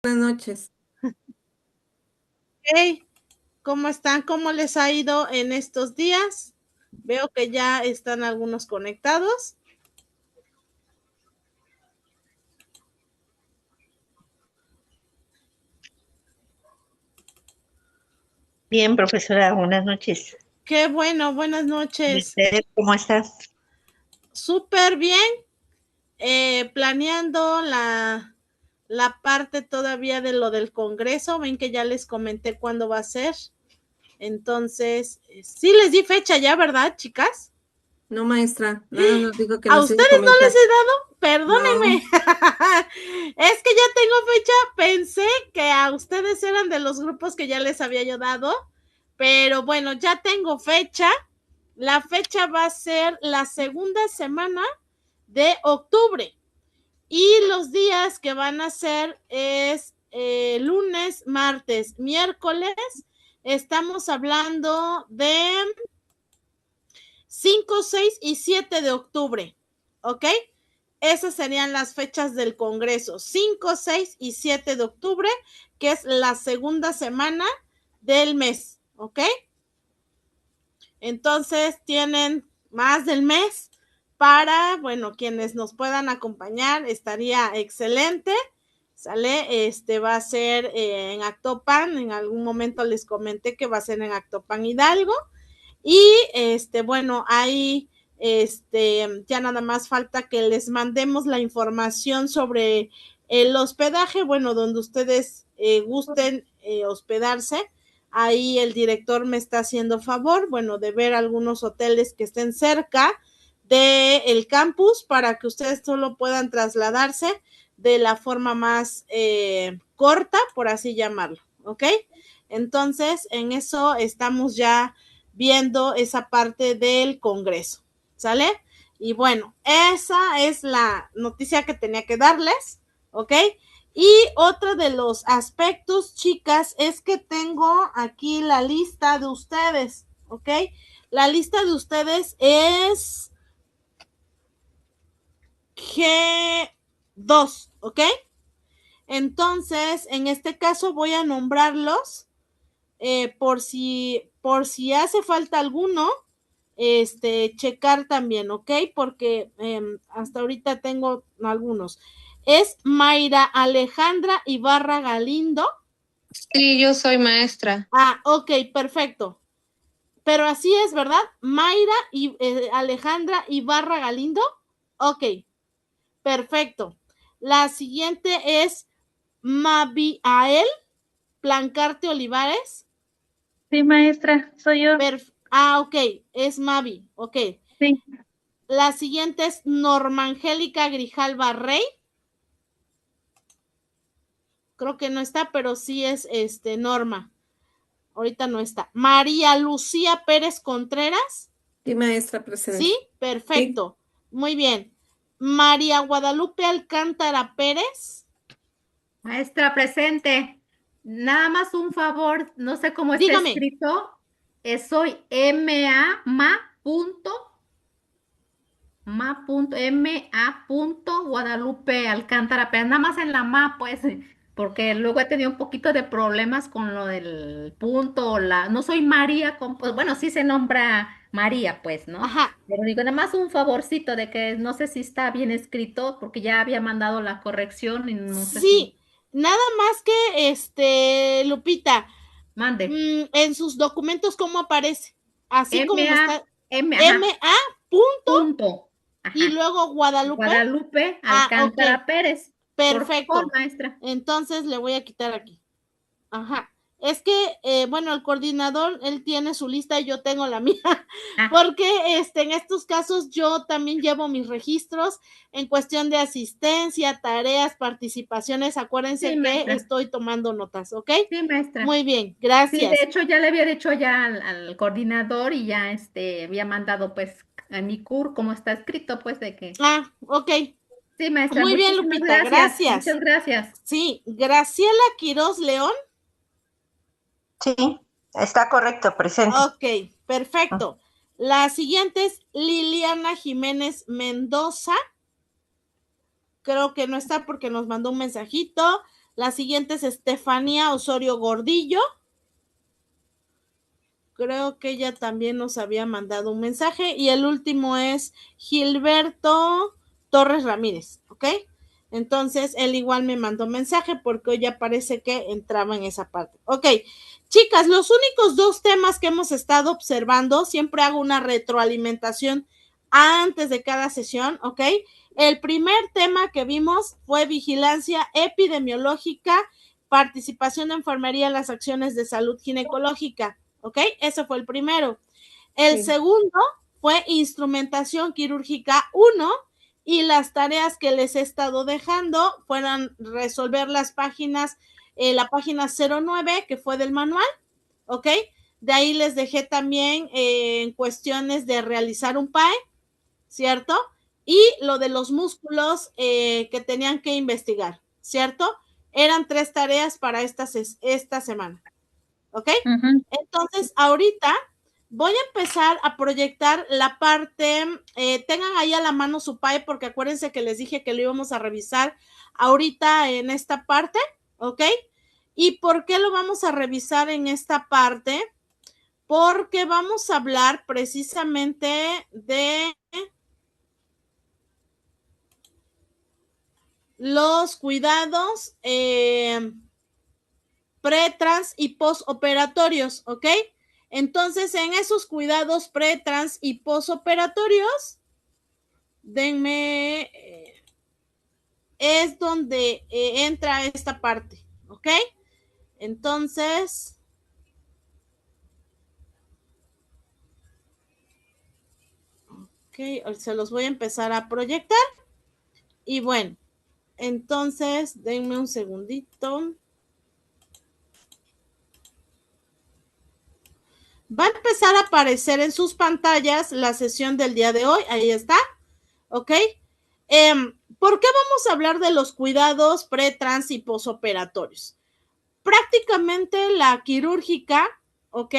Buenas noches. Hey, ¿cómo están? ¿Cómo les ha ido en estos días? Veo que ya están algunos conectados. Bien, profesora, buenas noches. Qué bueno, buenas ¿Y noches. usted cómo está? Súper bien. Planeando la parte todavía de lo del Congreso. Ven que ya les comenté cuándo va a ser. Entonces, sí les di fecha ya, ¿verdad, chicas? No, maestra, nada nos dijo que ¿A nos iba a ustedes no les comentar. he dado? Perdónenme. No, Es que ya tengo fecha. Pensé que a ustedes eran de los grupos que ya les había yo dado. Pero bueno, ya tengo fecha. La fecha va a ser la segunda semana de octubre. Y los días que van a ser es lunes, martes, miércoles. Estamos hablando de 5, 6 y 7 de octubre. ¿Ok? Esas serían las fechas del Congreso. 5, 6 y 7 de octubre, que es la segunda semana del mes. ¿Ok? Entonces tienen más del mes para, bueno, quienes nos puedan acompañar, estaría excelente. ¿Sale? Va a ser en Actopan. En algún momento les comenté que va a ser en Actopan Hidalgo. Y bueno, ahí ya nada más falta que les mandemos la información sobre el hospedaje, bueno, donde ustedes gusten hospedarse. Ahí el director me está haciendo favor, bueno, de ver algunos hoteles que estén cerca del campus para que ustedes solo puedan trasladarse de la forma más corta, por así llamarlo, ¿ok? Entonces, en eso estamos ya viendo esa parte del Congreso, ¿sale? Y bueno, esa es la noticia que tenía que darles, ¿ok? Y otro de los aspectos, chicas, es que tengo aquí la lista de ustedes, ¿ok? La lista de ustedes es G2, ¿ok? Entonces, en este caso voy a nombrarlos por si hace falta alguno, checar también, ¿ok? Porque hasta ahorita tengo algunos. Es Mayra Alejandra Ibarra Galindo. Sí, yo soy maestra. Ah, ok, perfecto. Pero así es, ¿verdad? Mayra y Alejandra Ibarra Galindo. Ok, perfecto. La siguiente es Mabiael Plancarte Olivares. Sí, maestra, soy yo. Ok, es Mavi, ok. Sí. La siguiente es Norma Angélica Grijalva Rey. Creo que no está, pero sí es Norma. Ahorita no está. María Lucía Pérez Contreras. sí, maestra presente. Sí, perfecto. Sí. Muy bien. María Guadalupe Alcántara Pérez. Maestra presente, nada más un favor, no sé cómo está Dígame. escrito, soy Guadalupe Alcántara, pero nada más en la MA, pues, porque luego he tenido un poquito de problemas con lo del punto, no soy María, pues, bueno, sí se nombra María, pues, ¿no? Ajá. Pero digo, nada más un favorcito de que no sé si está bien escrito, porque ya había mandado la corrección y no sé si... Sí, nada más que Lupita, Mande. en sus documentos, ¿cómo aparece? Así como me MA, está. ajá, MA punto punto, y ajá. luego Guadalupe. Guadalupe Ok, Alcántara Pérez. Por favor, perfecto. maestra. Entonces le voy a quitar aquí. Ajá. Es que, bueno, el coordinador, él tiene su lista y yo tengo la mía, Ah, porque en estos casos yo también llevo mis registros en cuestión de asistencia, tareas, participaciones. sí, Acuérdense que maestra. estoy tomando notas, ¿ok? Sí, maestra. Muy bien, Sí, de gracias. hecho ya le había dicho ya al coordinador y ya había mandado pues a mi CUR como está escrito, pues de que. Ah, ok. Sí, maestra, Muy bien, muchísimas Lupita, gracias. Muchas gracias. gracias. Sí, Graciela Quiroz León. Sí, está correcto, presente. Ok, perfecto. La siguiente es Liliana Jiménez Mendoza. Creo que no está porque nos mandó un mensajito. La siguiente es Estefanía Osorio Gordillo. Creo que ella también nos había mandado un mensaje. Y el último es Gilberto Torres Ramírez, ¿ok? Entonces, él igual me mandó mensaje porque hoy ya parece que entraba en esa parte. Ok, chicas, los únicos 2 temas que hemos estado observando, siempre hago una retroalimentación antes de cada sesión, ¿ok? El primer tema que vimos fue vigilancia epidemiológica, participación de enfermería en las acciones de salud ginecológica. ¿Ok? Ese fue el primero. El segundo fue instrumentación quirúrgica 1 y las tareas que les he estado dejando fueron resolver las páginas, la página 09 que fue del manual, ¿ok? De ahí les dejé también en cuestiones de realizar un PAE, ¿cierto? Y lo de los músculos que tenían que investigar, ¿cierto? Eran 3 tareas para esta semana. ¿Ok? Entonces, ahorita voy a empezar a proyectar la parte, tengan ahí a la mano su PAE, porque acuérdense que les dije que lo íbamos a revisar ahorita en esta parte, ¿ok? ¿Y por qué lo vamos a revisar en esta parte? Porque vamos a hablar precisamente de los cuidados pre, trans y postoperatorios, ¿ok? Entonces, en esos cuidados pre, trans y postoperatorios, denme, es donde entra esta parte, ¿ok? Entonces, ok, se los voy a empezar a proyectar. Y bueno, entonces, denme un segundito. Va a empezar a aparecer en sus pantallas la sesión del día de hoy. Ahí está. ¿Ok? ¿Por qué vamos a hablar de los cuidados pre, trans y posoperatorios? Prácticamente la quirúrgica, ¿ok?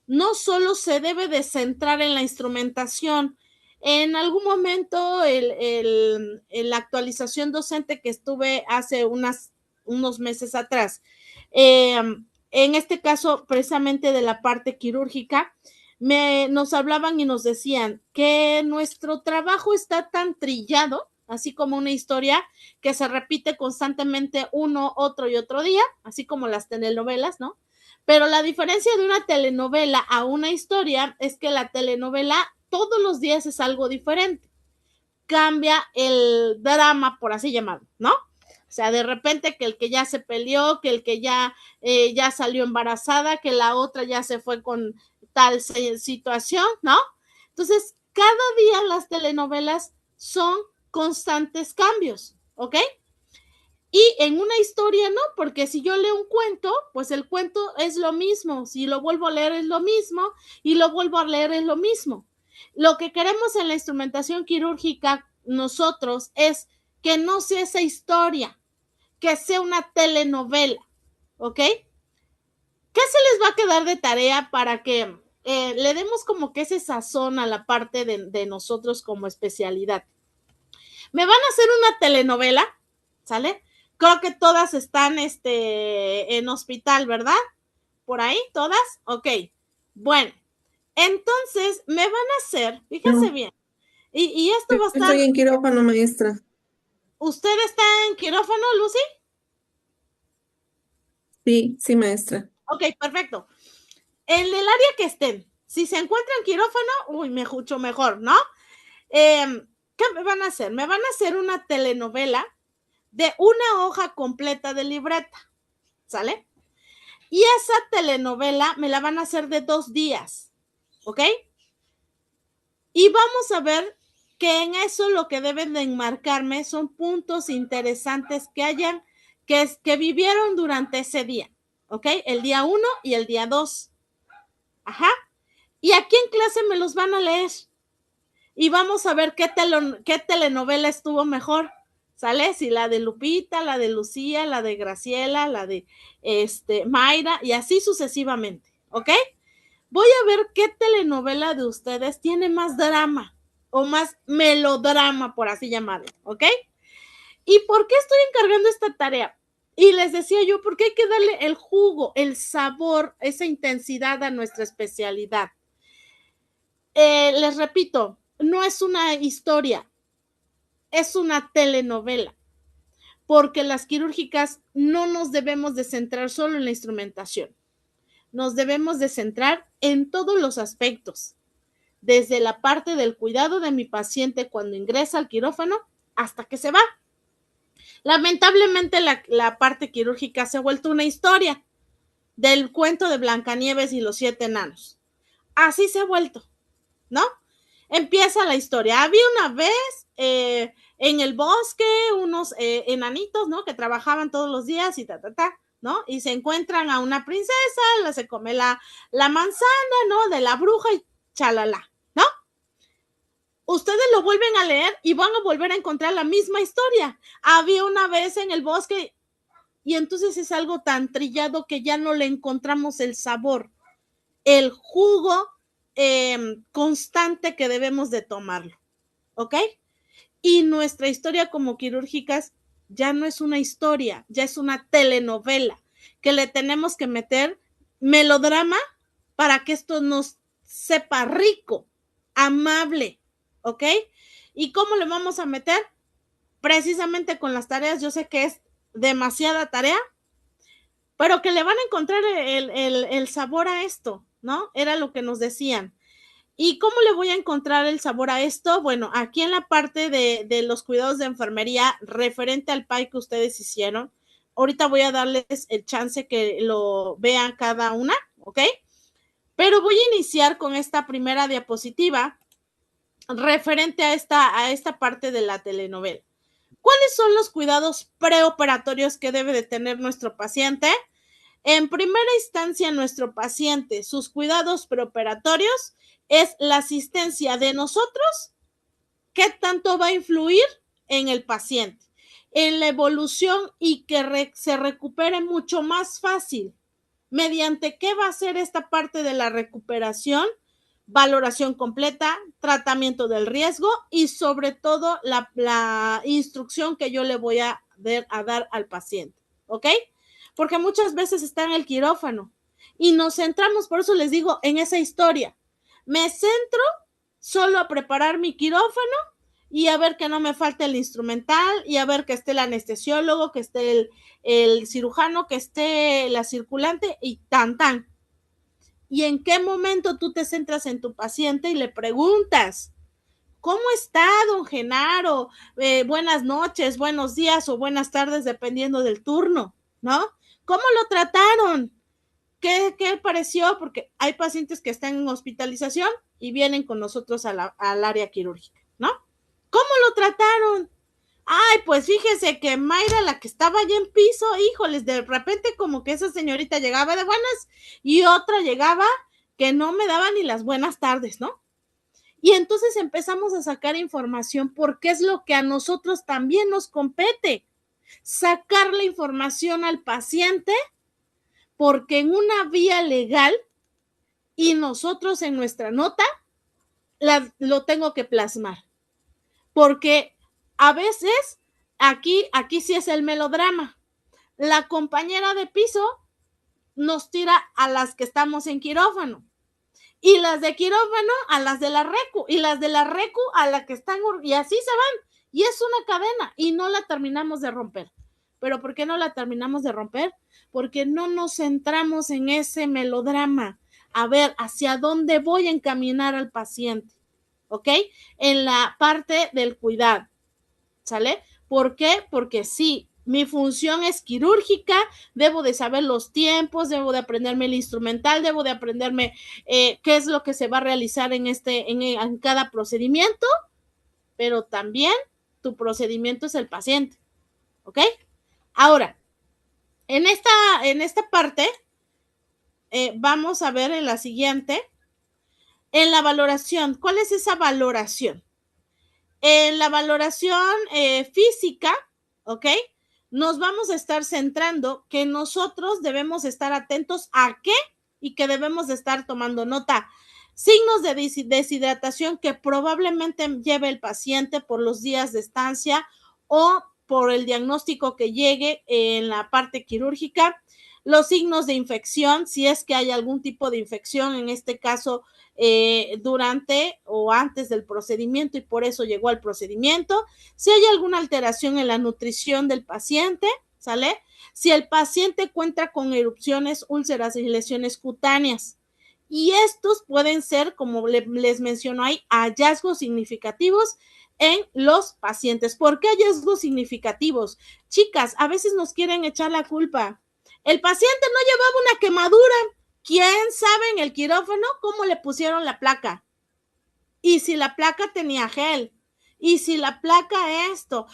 No solo se debe de centrar en la instrumentación. En algún momento, la actualización docente que estuve hace unos meses atrás, en este caso, precisamente de la parte quirúrgica, nos hablaban y nos decían que nuestro trabajo está tan trillado, así como una historia que se repite constantemente uno, otro y otro día, así como las telenovelas, ¿no? Pero la diferencia de una telenovela a una historia es que la telenovela todos los días es algo diferente. Cambia el drama, por así llamarlo, ¿no? O sea, de repente que el que ya se peleó, que el que ya salió embarazada, que la otra ya se fue con tal situación, ¿no? Entonces, cada día las telenovelas son constantes cambios, ¿ok? Y en una historia, ¿no? Porque si yo leo un cuento, pues el cuento es lo mismo. Si lo vuelvo a leer es lo mismo y lo vuelvo a leer es lo mismo. Lo que queremos en la instrumentación quirúrgica nosotros es que no sea esa historia, que sea una telenovela, ¿ok? ¿Qué se les va a quedar de tarea para que le demos como que ese sazón a la parte de nosotros como especialidad? Me van a hacer una telenovela, ¿sale? Creo que todas están en hospital, ¿verdad? ¿Por ahí? ¿Todas? Ok. Bueno, entonces me van a hacer, fíjense No. bien, y esto va a estar... Estoy en quirófano, maestra. ¿Usted está en quirófano, Lucy? Sí, maestra. Ok, perfecto. En el área que estén, si se encuentran en quirófano, mucho mejor, ¿no? ¿Qué me van a hacer? Me van a hacer una telenovela de una hoja completa de libreta, ¿sale? Y esa telenovela me la van a hacer de 2 días, ¿ok? Y vamos a ver que en eso lo que deben de enmarcarme son puntos interesantes que hayan, que vivieron durante ese día, ¿ok? El día 1 y el día 2. Ajá. Y aquí en clase me los van a leer. Y vamos a ver qué telenovela estuvo mejor, ¿sale? Si la de Lupita, la de Lucía, la de Graciela, la de Mayra, y así sucesivamente, ¿ok? Voy a ver qué telenovela de ustedes tiene más drama o más melodrama, por así llamarlo, ¿ok? ¿Y por qué estoy encargando esta tarea? Y les decía yo, ¿por qué hay que darle el jugo, el sabor, esa intensidad a nuestra especialidad? Les repito, no es una historia, es una telenovela, porque las quirúrgicas no nos debemos de centrar solo en la instrumentación, nos debemos de centrar en todos los aspectos, desde la parte del cuidado de mi paciente cuando ingresa al quirófano hasta que se va. Lamentablemente la parte quirúrgica se ha vuelto una historia del cuento de Blancanieves y los 7 enanos. Así se ha vuelto, ¿no? Empieza la historia. Había una vez en el bosque unos enanitos, ¿no? Que trabajaban todos los días y ¿no? Y se encuentran a una princesa, se come la manzana, ¿no? De la bruja y chalala, ¿no? Ustedes lo vuelven a leer y van a volver a encontrar la misma historia. Había una vez en el bosque y entonces es algo tan trillado que ya no le encontramos el sabor, el jugo constante que debemos de tomarlo, ¿ok? Y nuestra historia como quirúrgicas ya no es una historia, ya es una telenovela que le tenemos que meter melodrama para que esto nos sepa rico, amable, ¿ok? ¿Y cómo le vamos a meter? Precisamente con las tareas. Yo sé que es demasiada tarea, pero que le van a encontrar el sabor a esto, ¿no? Era lo que nos decían. ¿Y cómo le voy a encontrar el sabor a esto? Bueno, aquí en la parte de los cuidados de enfermería referente al PAI que ustedes hicieron, ahorita voy a darles el chance que lo vean cada una, ¿ok? Pero voy a iniciar con esta primera diapositiva referente a esta parte de la telenovela. ¿Cuáles son los cuidados preoperatorios que debe de tener nuestro paciente? En primera instancia, nuestro paciente, sus cuidados preoperatorios es la asistencia de nosotros. ¿Qué tanto va a influir en el paciente? En la evolución y que se recupere mucho más fácil. ¿Mediante qué va a ser esta parte de la recuperación? Valoración completa, tratamiento del riesgo y sobre todo la instrucción que yo le voy a dar al paciente, ¿ok? Porque muchas veces está en el quirófano y nos centramos, por eso les digo, en esa historia. Me centro solo a preparar mi quirófano y a ver que no me falte el instrumental y a ver que esté el anestesiólogo, que esté el cirujano, que esté la circulante y tan. ¿Y en qué momento tú te centras en tu paciente y le preguntas, ¿cómo está, don Genaro? Buenas noches, buenos días o buenas tardes, dependiendo del turno, ¿no? ¿Cómo lo trataron? ¿Qué pareció? Porque hay pacientes que están en hospitalización y vienen con nosotros al área quirúrgica, ¿no? ¿Cómo lo trataron? Ay, pues fíjese que Mayra, la que estaba allá en piso, híjoles, de repente como que esa señorita llegaba de buenas y otra llegaba que no me daba ni las buenas tardes, ¿no? Y entonces empezamos a sacar información porque es lo que a nosotros también nos compete, sacar la información al paciente porque en una vía legal y nosotros en nuestra nota lo tengo que plasmar. Porque a veces aquí sí es el melodrama. La compañera de piso nos tira a las que estamos en quirófano y las de quirófano a las de la recu y las de la recu a las que están y así se van y es una cadena y no la terminamos de romper. ¿Pero por qué no la terminamos de romper? Porque no nos centramos en ese melodrama. A ver, ¿hacia dónde voy a encaminar al paciente? ¿Ok? En la parte del cuidado. ¿Sale? ¿Por qué? Porque sí, mi función es quirúrgica, debo de saber los tiempos, debo de aprenderme el instrumental, debo de aprenderme qué es lo que se va a realizar en cada procedimiento, pero también tu procedimiento es el paciente, ¿ok? Ahora, en esta parte, vamos a ver en la siguiente, en la valoración. ¿Cuál es esa valoración? En la valoración física, ¿ok? Nos vamos a estar centrando que nosotros debemos estar atentos a qué y que debemos de estar tomando nota. Signos de deshidratación que probablemente lleve el paciente por los días de estancia o por el diagnóstico que llegue en la parte quirúrgica, los signos de infección, si es que hay algún tipo de infección, en este caso durante o antes del procedimiento y por eso llegó al procedimiento, si hay alguna alteración en la nutrición del paciente, ¿sale? Si el paciente cuenta con erupciones, úlceras y lesiones cutáneas. Y estos pueden ser, como les menciono ahí, hallazgos significativos en los pacientes. ¿Por qué hallazgos significativos? Chicas, a veces nos quieren echar la culpa. El paciente no llevaba una quemadura. ¿Quién sabe en el quirófano cómo le pusieron la placa? Y si la placa tenía gel. Y si la placa esto.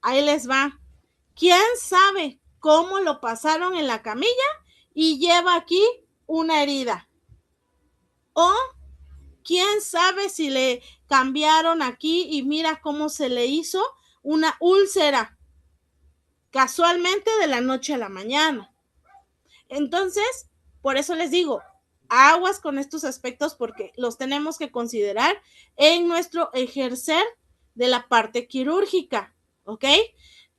Ahí les va. ¿Quién sabe cómo lo pasaron en la camilla y lleva aquí una herida? ¿Quién sabe si le cambiaron aquí y mira cómo se le hizo una úlcera? Casualmente de la noche a la mañana. Entonces, por eso les digo, aguas con estos aspectos porque los tenemos que considerar en nuestro ejercer de la parte quirúrgica, ¿ok?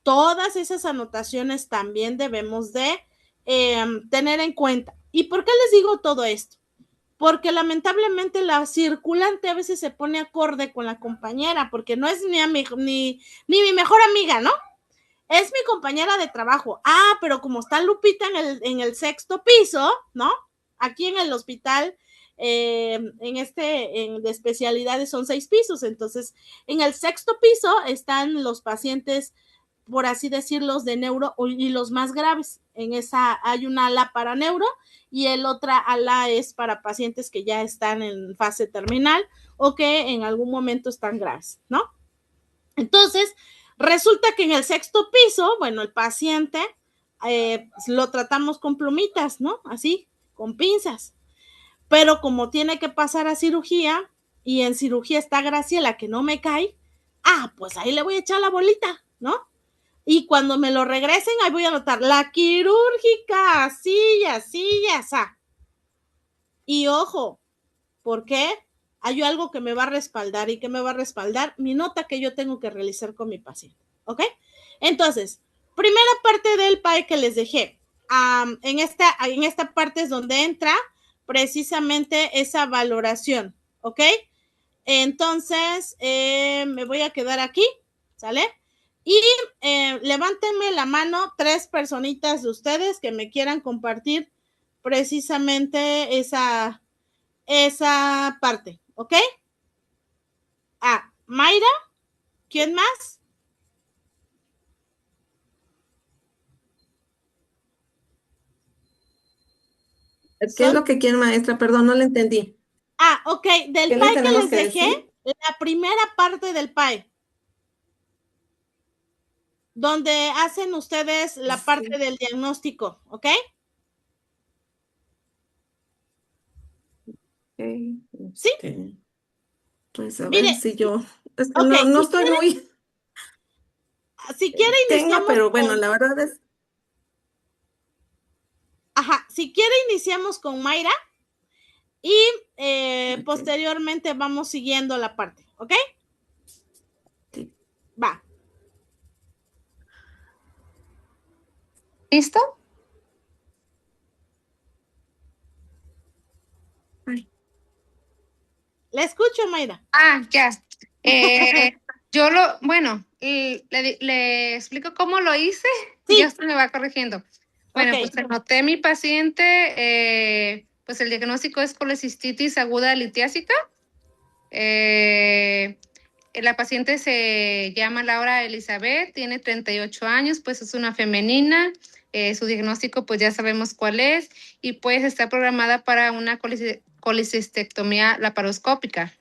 Todas esas anotaciones también debemos de tener en cuenta. ¿Y por qué les digo todo esto? Porque lamentablemente la circulante a veces se pone acorde con la compañera, porque no es ni mi mejor amiga, ¿no? Es mi compañera de trabajo. Pero como está Lupita en el 6º piso, ¿no? Aquí en el hospital, de especialidades son 6 pisos. Entonces, en el 6º piso están los pacientes, por así decirlo, de neuro y los más graves. En esa hay una ala para neuro y el otra ala es para pacientes que ya están en fase terminal o que en algún momento están graves, ¿no? Entonces, resulta que en el 6º piso, bueno, el paciente lo tratamos con plumitas, ¿no? Así, con pinzas. Pero como tiene que pasar a cirugía y en cirugía está Graciela que no me cae, pues ahí le voy a echar la bolita, ¿no? Y cuando me lo regresen, ahí voy a anotar la quirúrgica, así, así, así. Y ojo, ¿por qué? Hay algo que me va a respaldar. ¿Y qué me va a respaldar? Mi nota que yo tengo que realizar con mi paciente, ¿ok? Entonces, primera parte del PAE que les dejé. En esta parte es donde entra precisamente esa valoración, ¿ok? Entonces, me voy a quedar aquí, ¿sale? Y levántenme la mano 3 personitas de ustedes que me quieran compartir precisamente esa parte, ¿ok? Mayra, ¿quién más? ¿Qué es lo que quiere, maestra? Perdón, no le entendí. Ok, del ¿Qué le PAE que tenemos les que dejé, decir? la primera parte del PAE, donde hacen ustedes la parte del diagnóstico, ¿ok? ¿Sí? Pues a Mire, ver si yo... Es que ok, no si estoy quiere, muy... si quiere Tengo, iniciamos pero bueno, con... la verdad es... si quiere iniciamos con Mayra y posteriormente vamos siguiendo la parte, ¿ok? Sí. Va. ¿Listo? Ay, La escucho, Mayra. Ya. Le explico cómo lo hice y Sí. ya usted me va corrigiendo. Bueno, Ok. pues anoté mi paciente, pues el diagnóstico es colecistitis aguda litiásica. La paciente se llama Laura Elizabeth, tiene 38 años, pues es una femenina. Su diagnóstico pues ya sabemos cuál es y pues está programada para una colecistectomía laparoscópica.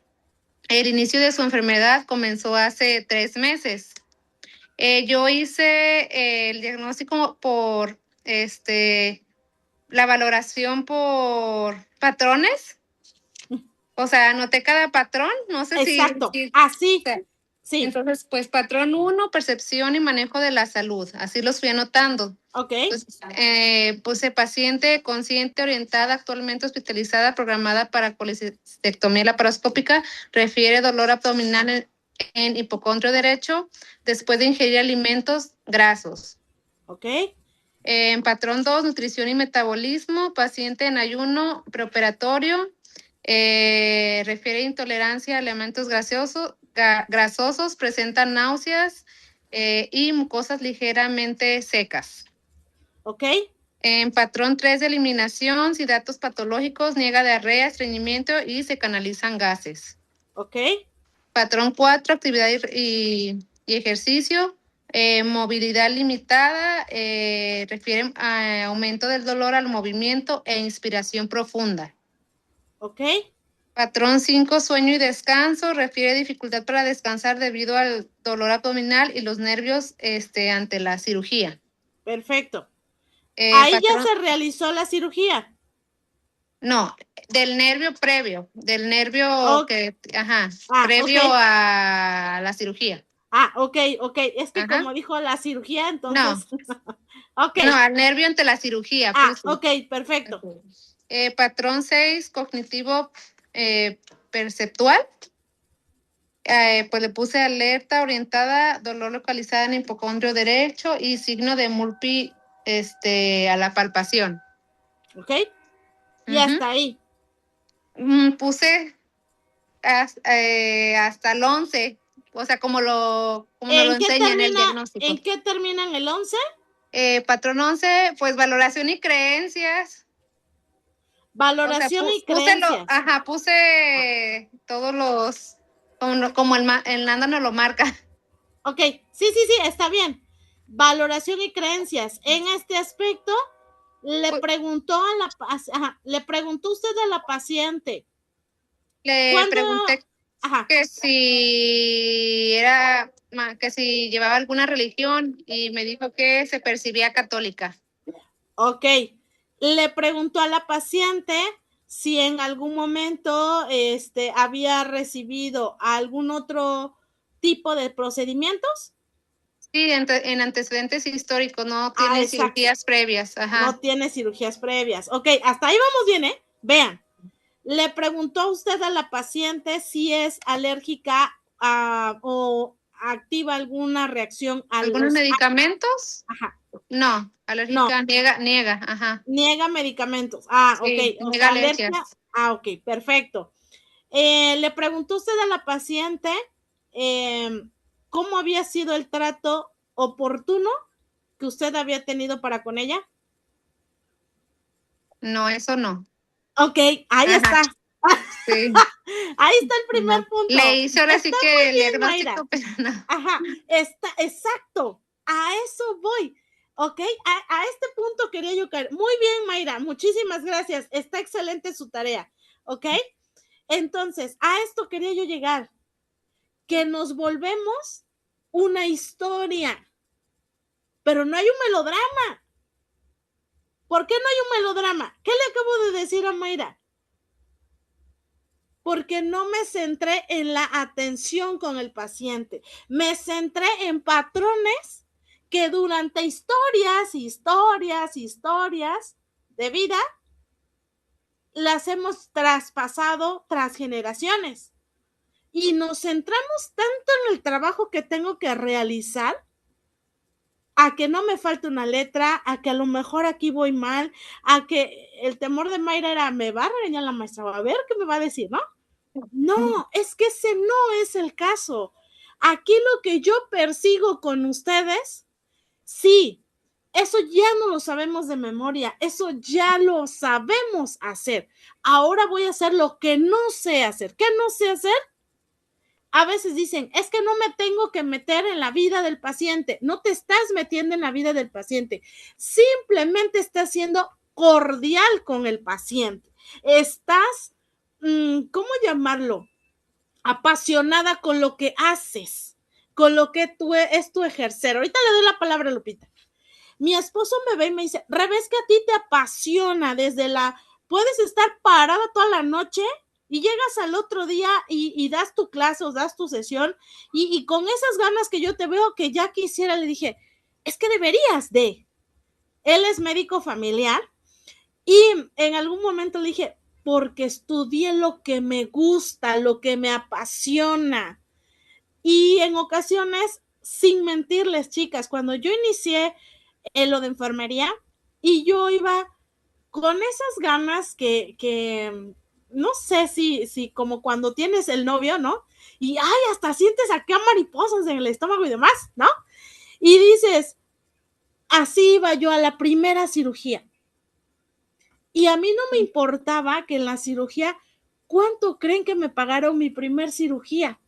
El inicio de su enfermedad comenzó hace 3 meses. Yo hice el diagnóstico por la valoración por patrones. O sea, anoté cada patrón, no sé si... Exacto, así. O sea, Sí. entonces, pues patrón 1, percepción y manejo de la salud. Así los fui anotando. Ok. Entonces, puse paciente consciente, orientada, actualmente hospitalizada, programada para colecistectomía laparoscópica, refiere dolor abdominal en hipocondrio derecho después de ingerir alimentos grasos. Ok. En patrón 2, nutrición y metabolismo, paciente en ayuno preoperatorio, refiere intolerancia a alimentos grasosos, presenta náuseas y mucosas ligeramente secas. Ok. En patrón 3 de eliminación, sin datos patológicos, niega diarrea, estreñimiento y se canalizan gases. Ok. Patrón 4, actividad y ejercicio. Movilidad limitada, refiere a aumento del dolor al movimiento e inspiración profunda. Ok. Patrón 5, sueño y descanso, refiere dificultad para descansar debido al dolor abdominal y los nervios ante la cirugía. Perfecto. Ahí patrón, ya se realizó la cirugía. No, del nervio previo, del nervio previo okay. a la cirugía. Ok. Es que como dijo la cirugía, entonces. No. Ok. No, al nervio ante la cirugía. Ok, perfecto. Patrón 6, cognitivo perceptual. Pues le puse alerta orientada, dolor localizada en hipocondrio derecho y signo de Mulpi a la palpación. Ok. Y hasta ahí. Puse hasta el 11, o sea, como nos lo enseña en el diagnóstico. ¿En qué terminan el 11? Patrón 11, pues valoración y creencias. Valoración y creencias. Puse todos los, como el Nando nos lo marca. Ok, sí, está bien. Valoración y creencias. En este aspecto, le preguntó usted a la paciente. Le pregunté que si llevaba alguna religión y me dijo que se percibía católica. Ok. Le preguntó a la paciente si en algún momento había recibido algún otro tipo de procedimientos. Sí, en antecedentes históricos, no tiene cirugías previas. No tiene cirugías previas. Ok, hasta ahí vamos bien, ¿eh? Vean. Le preguntó usted a la paciente si es alérgica o activa alguna reacción a ¿algunos medicamentos? No, alérgica, no. niega. Niega medicamentos. Sí, ok. Niega alergias. Ok, perfecto. Le preguntó usted a la paciente cómo había sido el trato oportuno que usted había tenido para con ella. No, eso no. Ok, ahí está. Sí. Ahí está el primer punto. Le hice ahora sí que el diagnóstico, pero no. Está, exacto. A eso voy. Ok, a este punto quería yo caer. Muy bien, Mayra, muchísimas gracias. Está excelente su tarea. Ok, entonces, a esto quería yo llegar. Que nos volvemos una historia. Pero no hay un melodrama. ¿Por qué no hay un melodrama? ¿Qué le acabo de decir a Mayra? Porque no me centré en la atención con el paciente. Me centré en patrones que durante historias de vida las hemos traspasado tras generaciones. Y nos centramos tanto en el trabajo que tengo que realizar, a que no me falte una letra, a que a lo mejor aquí voy mal, a que el temor de Mayra era, me va a regañar la maestra, a ver qué me va a decir, ¿no? No, es que ese no es el caso. Aquí lo que yo persigo con ustedes, sí, eso ya no lo sabemos de memoria, eso ya lo sabemos hacer. Ahora voy a hacer lo que no sé hacer. ¿Qué no sé hacer? A veces dicen, es que no me tengo que meter en la vida del paciente. No te estás metiendo en la vida del paciente. Simplemente estás siendo cordial con el paciente. Estás, ¿cómo llamarlo? Apasionada con lo que haces, con lo que es tu ejercer. Ahorita le doy la palabra a Lupita. Mi esposo me ve y me dice, Revés, que a ti te apasiona puedes estar parada toda la noche y llegas al otro día y das tu clase o das tu sesión y con esas ganas que yo te veo que ya quisiera, le dije, es que deberías de. Él es médico familiar y en algún momento le dije, porque estudié lo que me gusta, lo que me apasiona. Y en ocasiones, sin mentirles, chicas, cuando yo inicié en lo de enfermería y yo iba con esas ganas que no sé si como cuando tienes el novio, ¿no? Y ay, hasta sientes acá mariposas en el estómago y demás, ¿no? Y dices, así iba yo a la primera cirugía. Y a mí no me importaba que en la cirugía, ¿cuánto creen que me pagaron mi primer cirugía?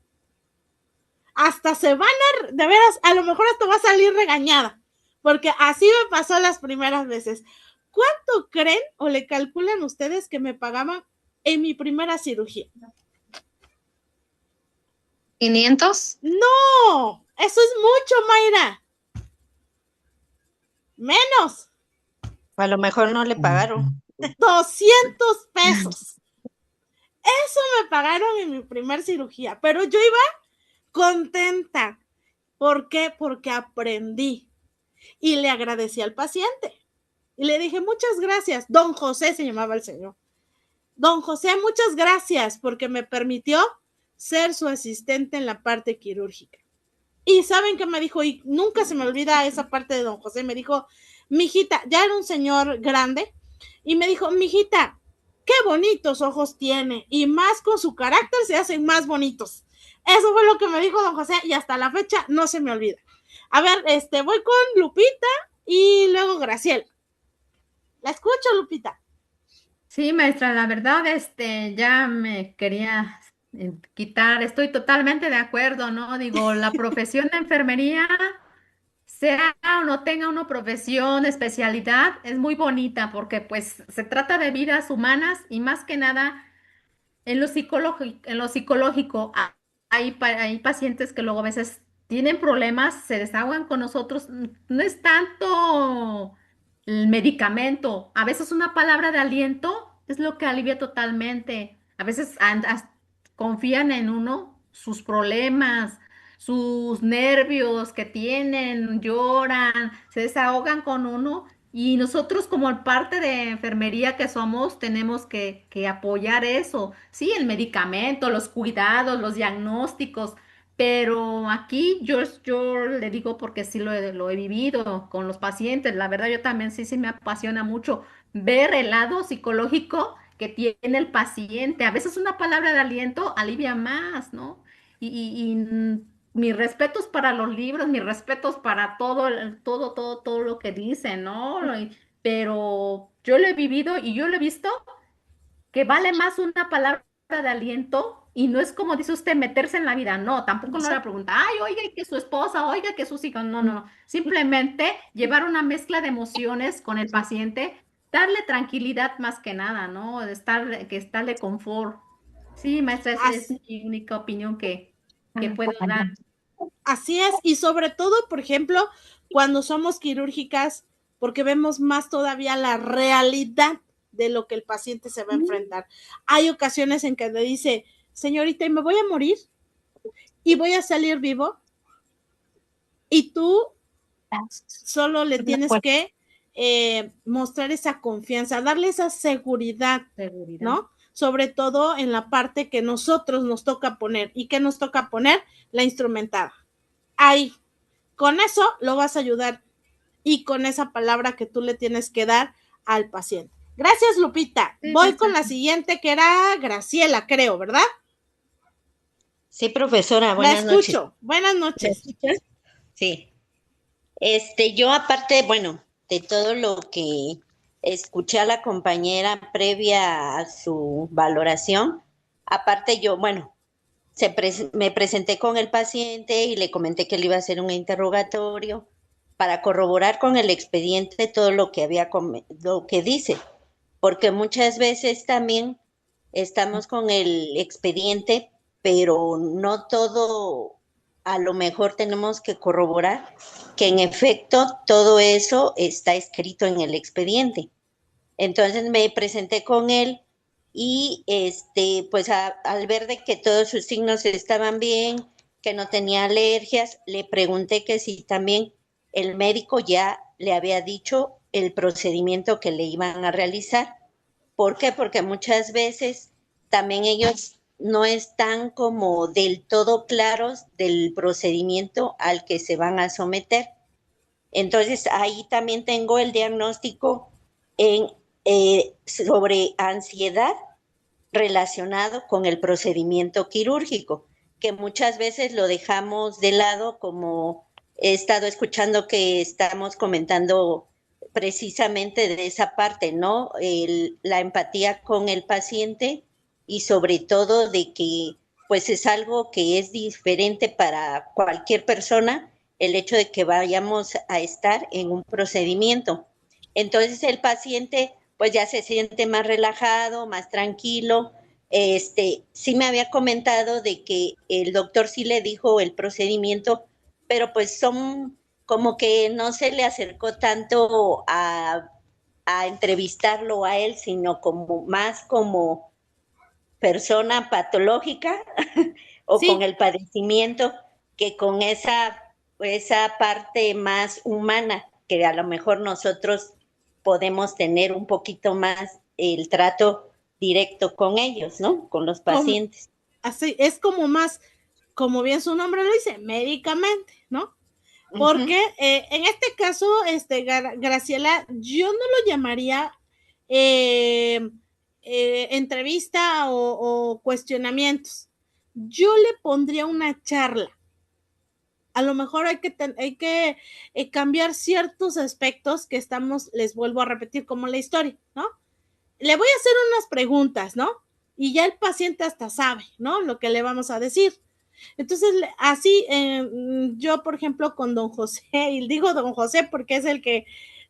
Hasta se van de veras, a lo mejor hasta va a salir regañada, porque así me pasó las primeras veces. ¿Cuánto creen o le calculan ustedes que me pagaban en mi primera cirugía? ¿500? No, eso es mucho, Mayra. Menos. A lo mejor no le pagaron. 200 pesos. Eso me pagaron en mi primer cirugía, pero yo iba contenta. ¿Por qué? Porque aprendí y le agradecí al paciente. Y le dije, muchas gracias. Don José se llamaba el señor. Don José, muchas gracias porque me permitió ser su asistente en la parte quirúrgica. Y ¿saben qué me dijo? Y nunca se me olvida esa parte de don José. Me dijo, mijita, ya era un señor grande, y me dijo, mijita, qué bonitos ojos tiene, y más con su carácter se hacen más bonitos. Eso fue lo que me dijo don José, y hasta la fecha no se me olvida. A ver, voy con Lupita y luego Graciela. La escucho, Lupita. Sí, maestra, la verdad, ya me quería quitar, estoy totalmente de acuerdo, ¿no? Digo, la profesión de enfermería, sea o no tenga una profesión, especialidad, es muy bonita porque pues se trata de vidas humanas y más que nada en lo psicológico hay pacientes que luego a veces tienen problemas, se desahogan con nosotros, no es tanto el medicamento, a veces una palabra de aliento es lo que alivia totalmente, a veces confían en uno, sus problemas, sus nervios que tienen, lloran, se desahogan con uno y nosotros como parte de enfermería que somos, tenemos que apoyar eso. Sí, el medicamento, los cuidados, los diagnósticos, pero aquí yo le digo porque sí lo he vivido con los pacientes. La verdad, yo también sí me apasiona mucho ver el lado psicológico que tiene el paciente. A veces una palabra de aliento alivia más, ¿no? Mis respetos para los libros, mis respetos para todo lo que dicen, ¿no? Pero yo lo he vivido y yo lo he visto que vale más una palabra de aliento y no es como dice usted meterse en la vida, no, tampoco no le pregunta, ay, oiga, que su esposa, oiga, que sus hijos, no, simplemente llevar una mezcla de emociones con el paciente, darle tranquilidad más que nada, ¿no? Darle confort. Sí, maestra, es mi única opinión que puedo dar. Así es, y sobre todo, por ejemplo, cuando somos quirúrgicas, porque vemos más todavía la realidad de lo que el paciente se va a enfrentar. Hay ocasiones en que le dice, señorita, ¿y me voy a morir? ¿Y voy a salir vivo? Y tú solo le tienes que mostrar esa confianza, darle esa seguridad, ¿no? Sobre todo en la parte que nosotros nos toca poner. ¿Y qué nos toca poner? La instrumentada. Ahí, con eso lo vas a ayudar y con esa palabra que tú le tienes que dar al paciente. Gracias, Lupita. Sí, voy con la siguiente, que era Graciela, creo, ¿verdad? Sí, profesora, buenas noches. La escucho. Buenas noches. Sí. Yo aparte, bueno, de todo lo que escuché a la compañera previa a su valoración, aparte yo, bueno, me presenté con el paciente y le comenté que le iba a hacer un interrogatorio para corroborar con el expediente todo lo que lo que dice, porque muchas veces también estamos con el expediente, pero no todo, a lo mejor tenemos que corroborar que en efecto todo eso está escrito en el expediente. Entonces me presenté con él y pues al ver de que todos sus signos estaban bien, que no tenía alergias, le pregunté que si también el médico ya le había dicho el procedimiento que le iban a realizar. ¿Por qué? Porque muchas veces también ellos no están como del todo claros del procedimiento al que se van a someter. Entonces, ahí también tengo el diagnóstico sobre ansiedad relacionado con el procedimiento quirúrgico, que muchas veces lo dejamos de lado, como he estado escuchando que estamos comentando precisamente de esa parte, ¿no? La empatía con el paciente y sobre todo de que pues es algo que es diferente para cualquier persona el hecho de que vayamos a estar en un procedimiento. Entonces el paciente pues ya se siente más relajado, más tranquilo. Sí me había comentado de que el doctor sí le dijo el procedimiento, pero pues son como que no se le acercó tanto a entrevistarlo a él, sino como más como persona patológica o con Sí, el padecimiento que con esa parte más humana que a lo mejor nosotros podemos tener un poquito más el trato directo con ellos, ¿no? Con los como, pacientes. así, es como más, como bien su nombre lo dice, médicamente, ¿no? Porque Ujú. en este caso, Graciela, yo no lo llamaría eh, entrevista o cuestionamientos. Yo le pondría una charla. A lo mejor hay que cambiar ciertos aspectos que estamos, les vuelvo a repetir, como la historia, ¿no? Le voy a hacer unas preguntas, ¿no? Y ya el paciente hasta sabe, ¿no? Lo que le vamos a decir. Entonces, así, yo, por ejemplo, con don José, y digo don José porque es el que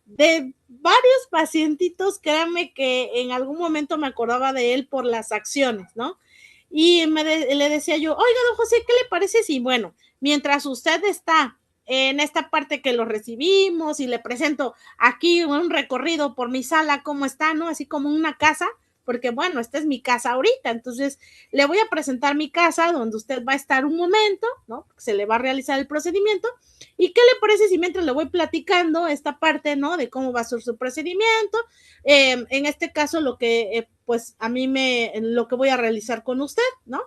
de varios pacientitos, créanme que en algún momento me acordaba de él por las acciones, ¿no? Y le decía yo, oiga, don José, ¿qué le parece si, bueno, mientras usted está en esta parte que lo recibimos y le presento aquí un recorrido por mi sala, cómo está, ¿no? Así como una casa, porque bueno, esta es mi casa ahorita, entonces le voy a presentar mi casa donde usted va a estar un momento, ¿no? Se le va a realizar el procedimiento. ¿Y qué le parece si mientras le voy platicando esta parte, ¿no? De cómo va a ser su procedimiento, en este caso lo que, pues a mí lo que voy a realizar con usted, ¿no?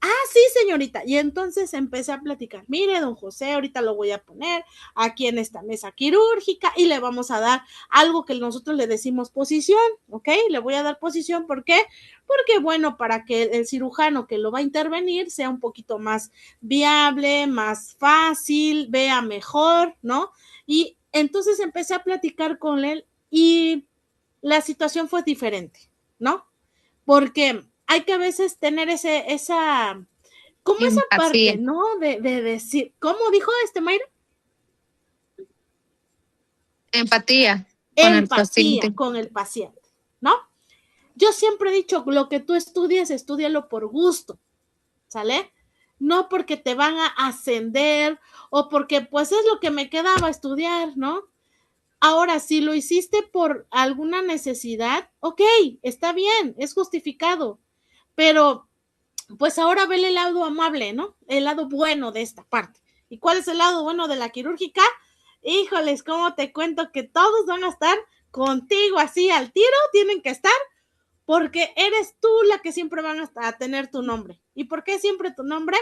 Ah, sí, señorita. Y entonces empecé a platicar. Mire, don José, ahorita lo voy a poner aquí en esta mesa quirúrgica y le vamos a dar algo que nosotros le decimos posición, ¿ok? Le voy a dar posición, ¿por qué? Porque, bueno, para que el cirujano que lo va a intervenir sea un poquito más viable, más fácil, vea mejor, ¿no? Y entonces empecé a platicar con él y la situación fue diferente, ¿no? Porque hay que a veces tener como esa Empatía. parte, ¿no? De decir, ¿cómo dijo Mayra? Empatía con el Empatía paciente. con el paciente, ¿no? Yo siempre he dicho, lo que tú estudies, estúdialo por gusto, ¿sale? No porque te van a ascender o porque pues es lo que me quedaba estudiar, ¿no? Ahora, si lo hiciste por alguna necesidad, ok, está bien, es justificado, pero pues ahora ve el lado amable, ¿no? El lado bueno de esta parte. ¿Y cuál es el lado bueno de la quirúrgica? Híjoles, ¿cómo te cuento que todos van a estar contigo así al tiro? Tienen que estar porque eres tú la que siempre van a tener tu nombre. ¿Y por qué siempre tu nombre?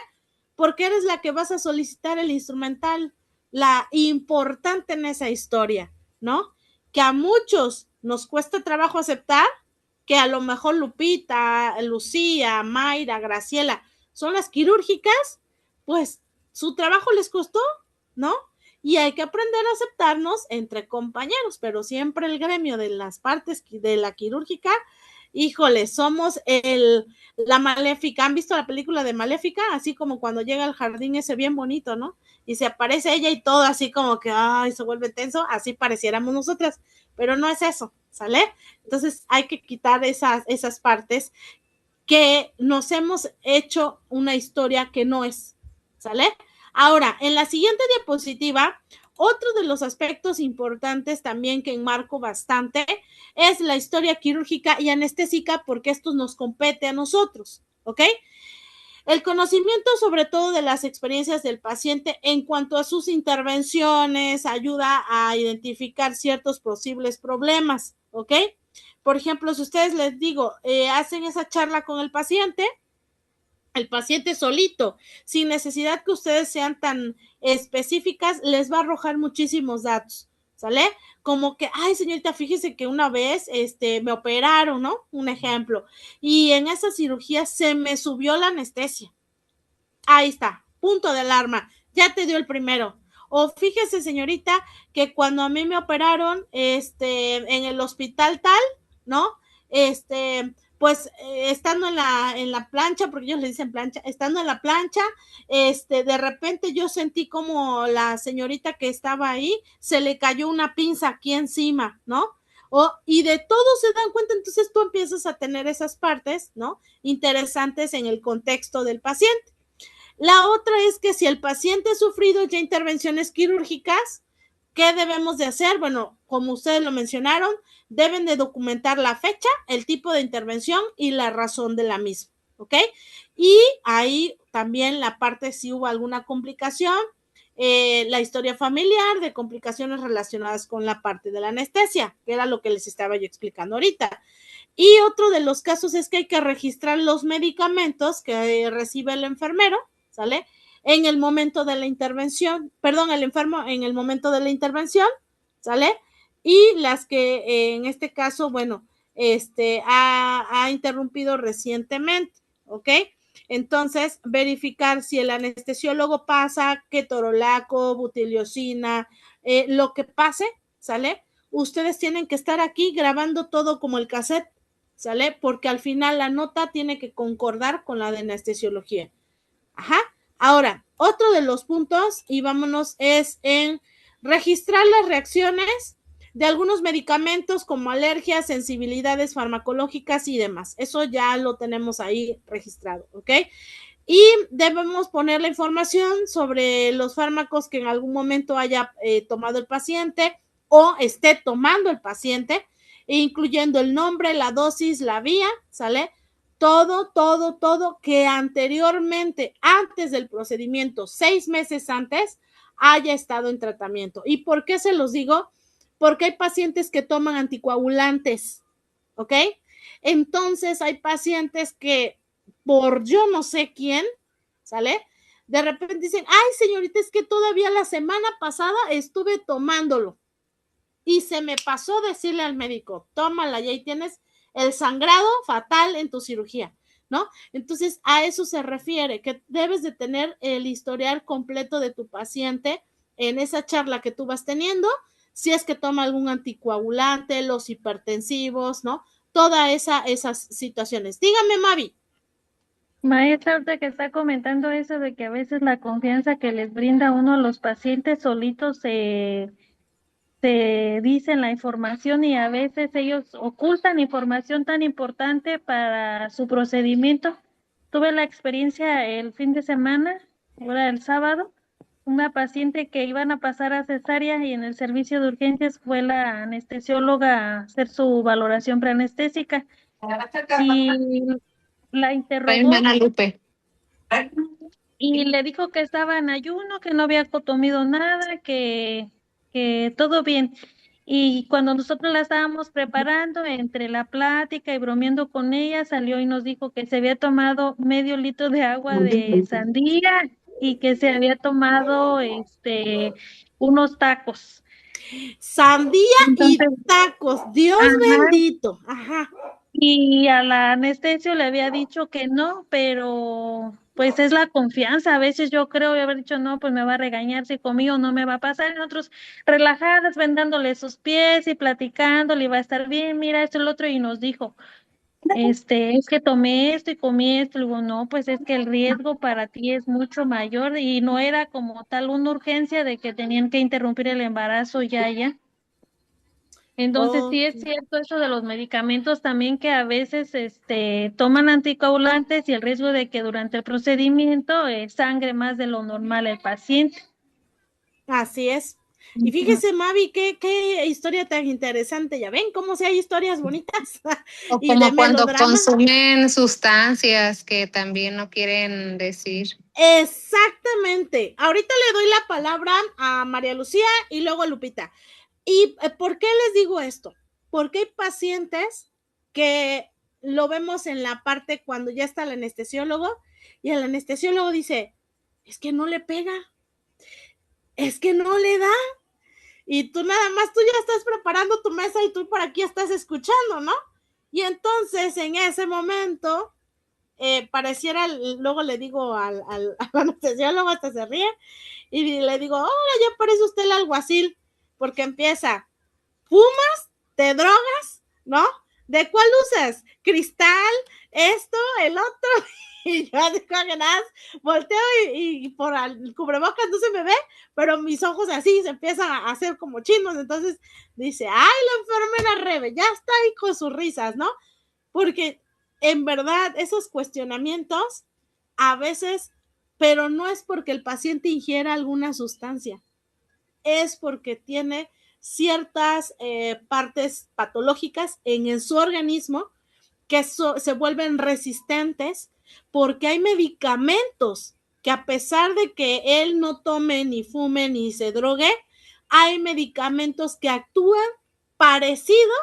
Porque eres la que vas a solicitar el instrumental, la importante en esa historia, ¿no? Que a muchos nos cuesta trabajo aceptar, que a lo mejor Lupita, Lucía, Mayra, Graciela son las quirúrgicas, pues su trabajo les costó, ¿no? Y hay que aprender a aceptarnos entre compañeros, pero siempre el gremio de las partes de la quirúrgica, híjole, somos la maléfica. ¿Han visto la película de Maléfica? Así como cuando llega al jardín ese bien bonito, ¿no? Y se aparece ella y todo así como que, ay, se vuelve tenso, así pareciéramos nosotras, pero no es eso, ¿sale? Entonces hay que quitar esas partes que nos hemos hecho una historia que no es, ¿sale? Ahora, en la siguiente diapositiva, otro de los aspectos importantes también que enmarco bastante es la historia quirúrgica y anestésica porque esto nos compete a nosotros, ¿ok? El conocimiento sobre todo de las experiencias del paciente en cuanto a sus intervenciones ayuda a identificar ciertos posibles problemas, ¿ok? Por ejemplo, si ustedes les digo, hacen esa charla con el paciente, el paciente solito, sin necesidad que ustedes sean tan específicas, les va a arrojar muchísimos datos, ¿sale? Como que, ay, señorita, fíjese que una vez me operaron, ¿no? Un ejemplo. Y en esa cirugía se me subió la anestesia. Ahí está, punto de alarma. Ya te dio el primero. O fíjese, señorita, que cuando a mí me operaron, en el hospital tal, ¿no? Pues estando en la plancha, porque ellos le dicen plancha, estando en la plancha, de repente yo sentí como la señorita que estaba ahí, se le cayó una pinza aquí encima, ¿no? Y de todo se dan cuenta, entonces tú empiezas a tener esas partes, ¿no? Interesantes en el contexto del paciente. La otra es que si el paciente ha sufrido ya intervenciones quirúrgicas, ¿qué debemos de hacer? Bueno, como ustedes lo mencionaron, deben de documentar la fecha, el tipo de intervención y la razón de la misma, ¿ok? Y ahí también la parte si hubo alguna complicación, la historia familiar de complicaciones relacionadas con la parte de la anestesia, que era lo que les estaba yo explicando ahorita. Y otro de los casos es que hay que registrar los medicamentos que recibe el enfermero, ¿sale? En el momento de la intervención, perdón, el enfermo en el momento de la intervención, ¿sale? Y las que en este caso, bueno, ha interrumpido recientemente, ¿ok? Entonces, verificar si el anestesiólogo pasa ketorolaco, butiliosina, lo que pase, ¿sale? Ustedes tienen que estar aquí grabando todo como el cassette, ¿sale? Porque al final la nota tiene que concordar con la de anestesiología. Ajá. Ahora, otro de los puntos, y vámonos, es en registrar las reacciones de algunos medicamentos como alergias, sensibilidades farmacológicas y demás. Eso ya lo tenemos ahí registrado, ¿ok? Y debemos poner la información sobre los fármacos que en algún momento haya tomado el paciente o esté tomando el paciente, incluyendo el nombre, la dosis, la vía, ¿sale? Todo que anteriormente, antes del procedimiento, 6 meses antes, haya estado en tratamiento. ¿Y por qué se los digo? Porque hay pacientes que toman anticoagulantes, ¿ok? Entonces hay pacientes que por yo no sé quién, ¿sale? De repente dicen, ay, señorita, es que todavía la semana pasada estuve tomándolo y se me pasó decirle al médico, tómala y ahí tienes el sangrado fatal en tu cirugía, ¿no? Entonces, a eso se refiere, que debes de tener el historial completo de tu paciente en esa charla que tú vas teniendo, si es que toma algún anticoagulante, los hipertensivos, ¿no? Todas esas situaciones. Dígame, Mavi. Maestra, ahorita que está comentando eso de que a veces la confianza que les brinda a uno a los pacientes solitos se dicen la información y a veces ellos ocultan información tan importante para su procedimiento. Tuve la experiencia el fin de semana, ahora el sábado, una paciente que iban a pasar a cesárea y en el servicio de urgencias fue la anestesióloga a hacer su valoración preanestésica y la interrogó y le dijo que estaba en ayuno, que no había comido nada, que todo bien. Y cuando nosotros la estábamos preparando, entre la plática y bromeando con ella, salió y nos dijo que se había tomado medio litro de agua de sandía y que se había tomado unos tacos. Sandía Entonces, y tacos, Dios ajá. bendito. Ajá. Y a la anestesio le había dicho que no, pero pues es la confianza. A veces yo creo haber dicho no, pues me va a regañar si conmigo no me va a pasar. Y nosotros relajadas, vendándole sus pies y platicándole, va a estar bien, mira esto y lo otro. Y nos dijo, es que tomé esto y comí esto. Y digo, no, pues es que el riesgo para ti es mucho mayor y no era como tal una urgencia de que tenían que interrumpir el embarazo ya. Entonces sí es cierto eso de los medicamentos también que a veces toman anticoagulantes y el riesgo de que durante el procedimiento sangre más de lo normal el paciente. Así es. Y fíjese, Mavi, qué historia tan interesante. Ya ven cómo si hay historias bonitas. O y como de cuando melodrama. consumen sustancias que también no quieren decir. Exactamente. Ahorita le doy la palabra a María Lucía y luego a Lupita. ¿Y por qué les digo esto? Porque hay pacientes que lo vemos en la parte cuando ya está el anestesiólogo Y el anestesiólogo dice, es que no le pega, es que no le da. Y tú nada más, tú ya estás preparando tu mesa y tú por aquí estás escuchando, ¿no? Y entonces en ese momento pareciera, luego le digo al anestesiólogo, hasta se ríe, y le digo, ahora ya parece usted el alguacil, porque empieza, fumas, te drogas, ¿no? ¿De cuál usas? Cristal, esto, el otro, y yo digo que nada, volteo y por el cubrebocas no se me ve, pero mis ojos así se empiezan a hacer como chinos, entonces dice, ay, la enfermera Rebe, ya está ahí con sus risas, ¿no? Porque en verdad esos cuestionamientos a veces, pero no es porque el paciente ingiera alguna sustancia, es porque tiene ciertas partes patológicas en su organismo que se vuelven resistentes porque hay medicamentos que a pesar de que él no tome, ni fume, ni se drogue, hay medicamentos que actúan parecido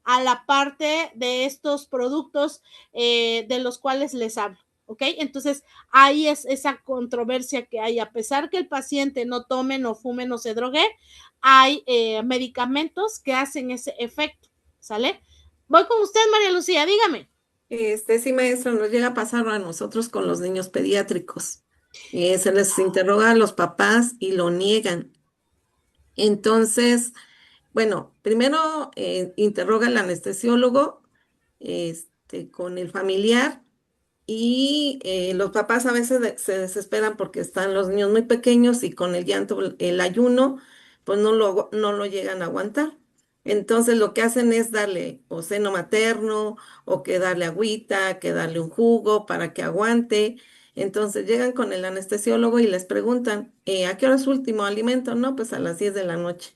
a la parte de estos productos de los cuales les hablo. ¿Ok? Entonces, ahí es esa controversia que hay. A pesar que el paciente no tome, no fume, no se drogue, hay medicamentos que hacen ese efecto. ¿Sale? Voy con usted, María Lucía, dígame. Sí, maestra, nos llega a pasar a nosotros con los niños pediátricos. Se les interroga a los papás y lo niegan. Entonces, bueno, primero interroga al anestesiólogo, con el familiar y los papás a veces se desesperan porque están los niños muy pequeños y con el llanto, el ayuno, pues no lo llegan a aguantar. Entonces lo que hacen es darle o seno materno o que darle agüita, que darle un jugo para que aguante. Entonces llegan con el anestesiólogo y les preguntan, ¿a qué hora es su último alimento? No, pues a las 10 de la noche,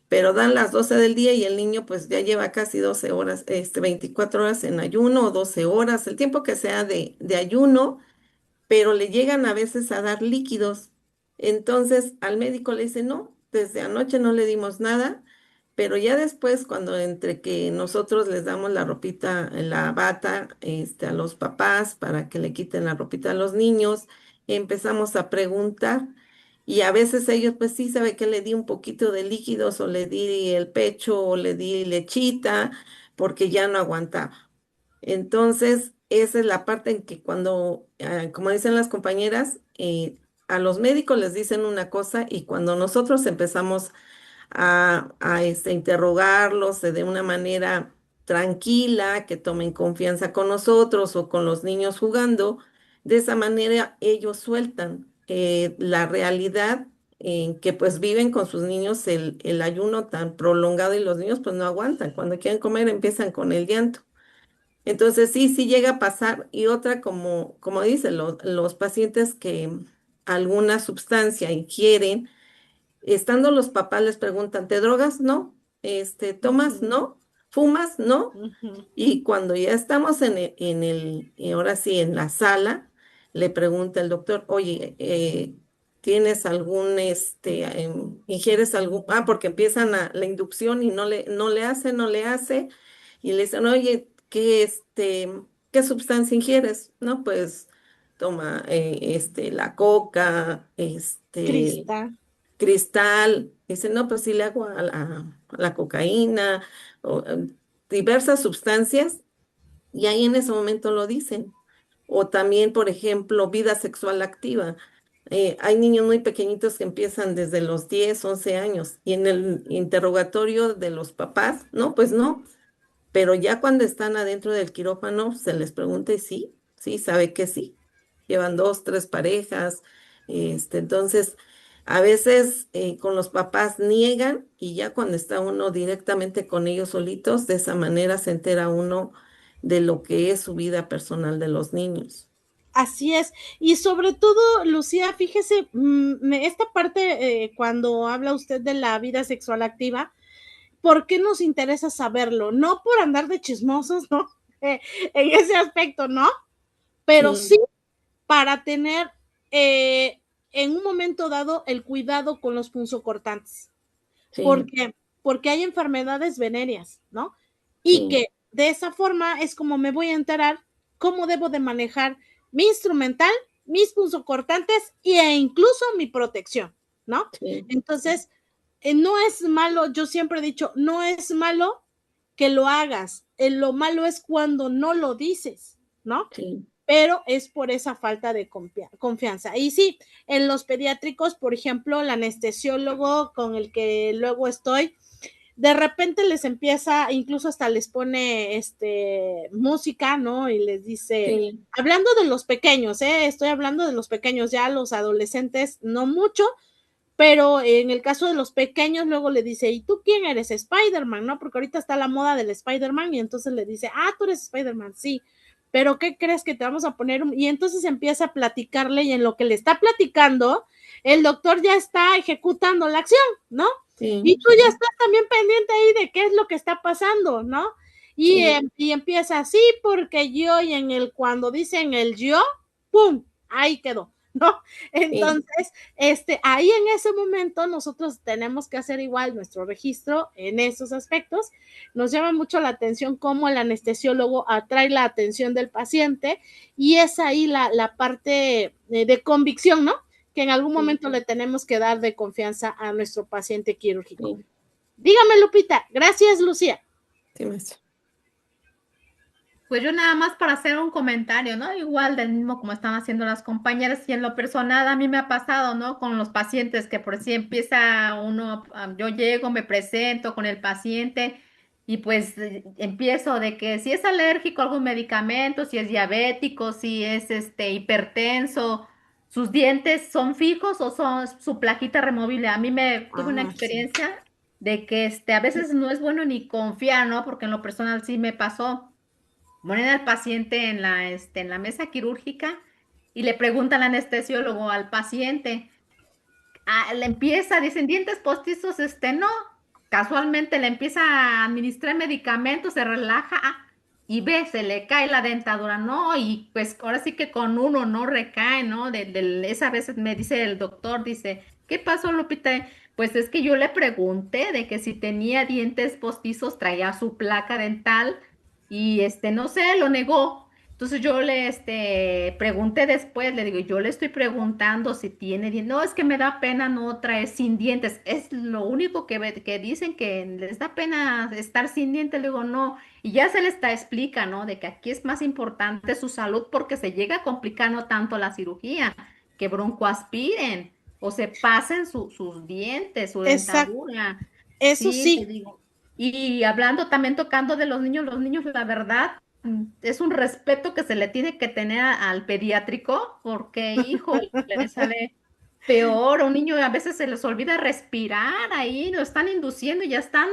pero dan las 12 del día y el niño pues ya lleva casi 12 horas, 24 horas en ayuno o 12 horas, el tiempo que sea de ayuno, pero le llegan a veces a dar líquidos. Entonces al médico le dice, no, desde anoche no le dimos nada, pero ya después cuando entre que nosotros les damos la ropita, la bata, a los papás para que le quiten la ropita a los niños, empezamos a preguntar. Y a veces ellos, pues sí, sabe que le di un poquito de líquidos o le di el pecho o le di lechita porque ya no aguantaba. Entonces, esa es la parte en que cuando, como dicen las compañeras, a los médicos les dicen una cosa y cuando nosotros empezamos a interrogarlos de una manera tranquila, que tomen confianza con nosotros o con los niños jugando, de esa manera ellos sueltan la realidad en que pues viven con sus niños el ayuno tan prolongado y los niños pues no aguantan. Cuando quieren comer empiezan con el llanto. Entonces sí llega a pasar. Y otra, como dicen los pacientes que alguna sustancia ingieren, estando los papás les preguntan, ¿te drogas? No. ¿Tomas? No. ¿Fumas? No. Y cuando ya estamos ahora sí, en la sala, le pregunta el doctor, oye, ¿tienes ingieres algún, porque empiezan la inducción y no le hace, y le dicen, oye, ¿qué sustancia ingieres? No, pues toma, la coca, Crista. cristal. Dice, no, pues sí le hago a la cocaína, o diversas sustancias, y ahí en ese momento lo dicen. O también, por ejemplo, vida sexual activa. Hay niños muy pequeñitos que empiezan desde los 10 11 años, y en el interrogatorio de los papás, no, pues no, pero ya cuando están adentro del quirófano se les pregunta y sí, sabe que sí. Llevan 2, 3 parejas. Entonces, a veces con los papás niegan y ya cuando está uno directamente con ellos solitos, de esa manera se entera uno de lo que es su vida personal de los niños. Así es, y sobre todo, Lucía, fíjese, esta parte cuando habla usted de la vida sexual activa, ¿por qué nos interesa saberlo? No por andar de chismosos, ¿no? En ese aspecto, ¿no? Pero sí para tener en un momento dado el cuidado con los punzocortantes. Sí, Porque hay enfermedades venéreas, ¿no? Y sí, que de esa forma es como me voy a enterar cómo debo de manejar mi instrumental, mis punzocortantes e incluso mi protección, ¿no? Sí. Entonces, no es malo, yo siempre he dicho, no es malo que lo hagas, lo malo es cuando no lo dices, ¿no? Sí. Pero es por esa falta de confianza. Y sí, en los pediátricos, por ejemplo, el anestesiólogo con el que luego estoy, de repente les empieza, incluso hasta les pone música, ¿no? Y les dice, Sí. hablando de los pequeños, estoy hablando de los pequeños, ya los adolescentes no mucho, pero en el caso de los pequeños luego le dice, ¿y tú quién eres? Spider-Man, ¿no? Porque ahorita está la moda del Spider-Man y entonces le dice, tú eres Spider-Man, sí, pero ¿qué crees que te vamos a poner? Y entonces empieza a platicarle y en lo que le está platicando, el doctor ya está ejecutando la acción, ¿no? Sí. Y tú ya estás también pendiente ahí de qué es lo que está pasando, ¿no? Y, Sí. y empieza así porque yo y cuando dicen el yo, ¡pum! Ahí quedó, ¿no? Entonces, ahí en ese momento nosotros tenemos que hacer igual nuestro registro en esos aspectos. Nos llama mucho la atención cómo el anestesiólogo atrae la atención del paciente y es ahí la parte de convicción, ¿no? Que en algún momento le tenemos que dar de confianza a nuestro paciente quirúrgico. Sí. Dígame, Lupita. Gracias, Lucía. Sí, maestra. Pues yo nada más para hacer un comentario, ¿no? Igual del mismo como están haciendo las compañeras y en lo personal a mí me ha pasado, ¿no? Con los pacientes que por si empieza uno, yo llego, me presento con el paciente y pues empiezo de que si es alérgico a algún medicamento, si es diabético, si es hipertenso, sus dientes son fijos o son su plaquita removible. A mí me tuve una Sí. experiencia de que a veces no es bueno ni confiar, ¿no? Porque en lo personal sí me pasó. Ponen al paciente en la mesa quirúrgica y le pregunta al anestesiólogo al paciente, le empieza, dicen dientes postizos, no, casualmente le empieza a administrar medicamentos, se relaja y ve, se le cae la dentadura, ¿no? Y pues ahora sí que con uno no recae, ¿no? Esa vez me dice el doctor, dice, ¿qué pasó, Lupita? Pues es que yo le pregunté de que si tenía dientes postizos, traía su placa dental y no sé, lo negó. Entonces yo le pregunté después, le digo, yo le estoy preguntando si tiene dientes. No, es que me da pena no traer sin dientes. Es lo único que dicen que les da pena estar sin dientes. Le digo, no. Y ya se les explica, ¿no? De que aquí es más importante su salud porque se llega a complicar no tanto la cirugía, que broncoaspiren o se pasen sus dientes, su Exacto. dentadura. Eso Sí, te sí. digo. Y hablando también tocando de los niños, la verdad es un respeto que se le tiene que tener al pediátrico, porque, hijo, le sale peor. A un niño a veces se les olvida respirar ahí, lo están induciendo y ya están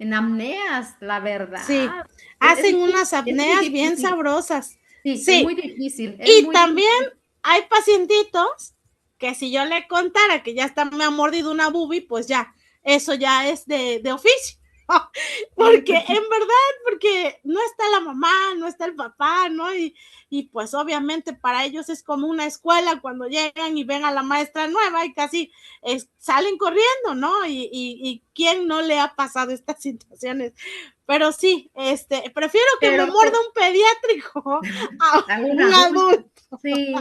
en apneas, la Sí. verdad. Es Hacen difícil, unas es muy apneas bien difícil. sabrosas. Sí, es muy Sí. difícil, es Y muy también difícil. hay pacientitos que si yo le contara que ya está, me ha mordido una bubi, pues ya, eso ya es de oficio. Sí, Porque pues en verdad, porque no está la mamá, no está el papá, ¿no? Y pues obviamente para ellos es como una escuela cuando llegan y ven a la maestra nueva y casi salen corriendo, ¿no? Y ¿quién no le ha pasado estas situaciones? Pero sí, prefiero que me pero muerda un pediátrico a algún un adulto, adulto. sí.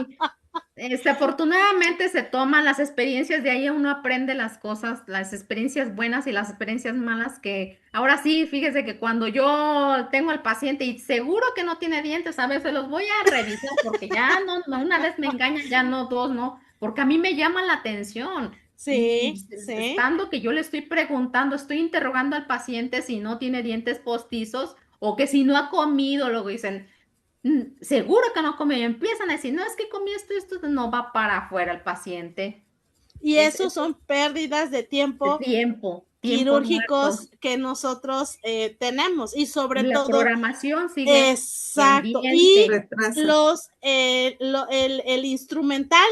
Afortunadamente se toman las experiencias, de ahí uno aprende las cosas, las experiencias buenas y las experiencias malas que ahora sí, fíjese que cuando yo tengo al paciente y seguro que no tiene dientes, a veces los voy a revisar porque ya no, una vez me engañan, ya no, dos no, porque a mí me llama la atención y Sí, sí. estando que yo le estoy preguntando, estoy interrogando al paciente si no tiene dientes postizos o que si no ha comido, luego dicen seguro que no comió. Y empiezan a decir, no, es que comí esto no va para afuera el paciente. Y eso Es son pérdidas de de tiempo tiempo muerto. quirúrgicos que nosotros tenemos y Y sobre la todo, programación sigue exacto, y pendiente. Retrasa. el instrumental,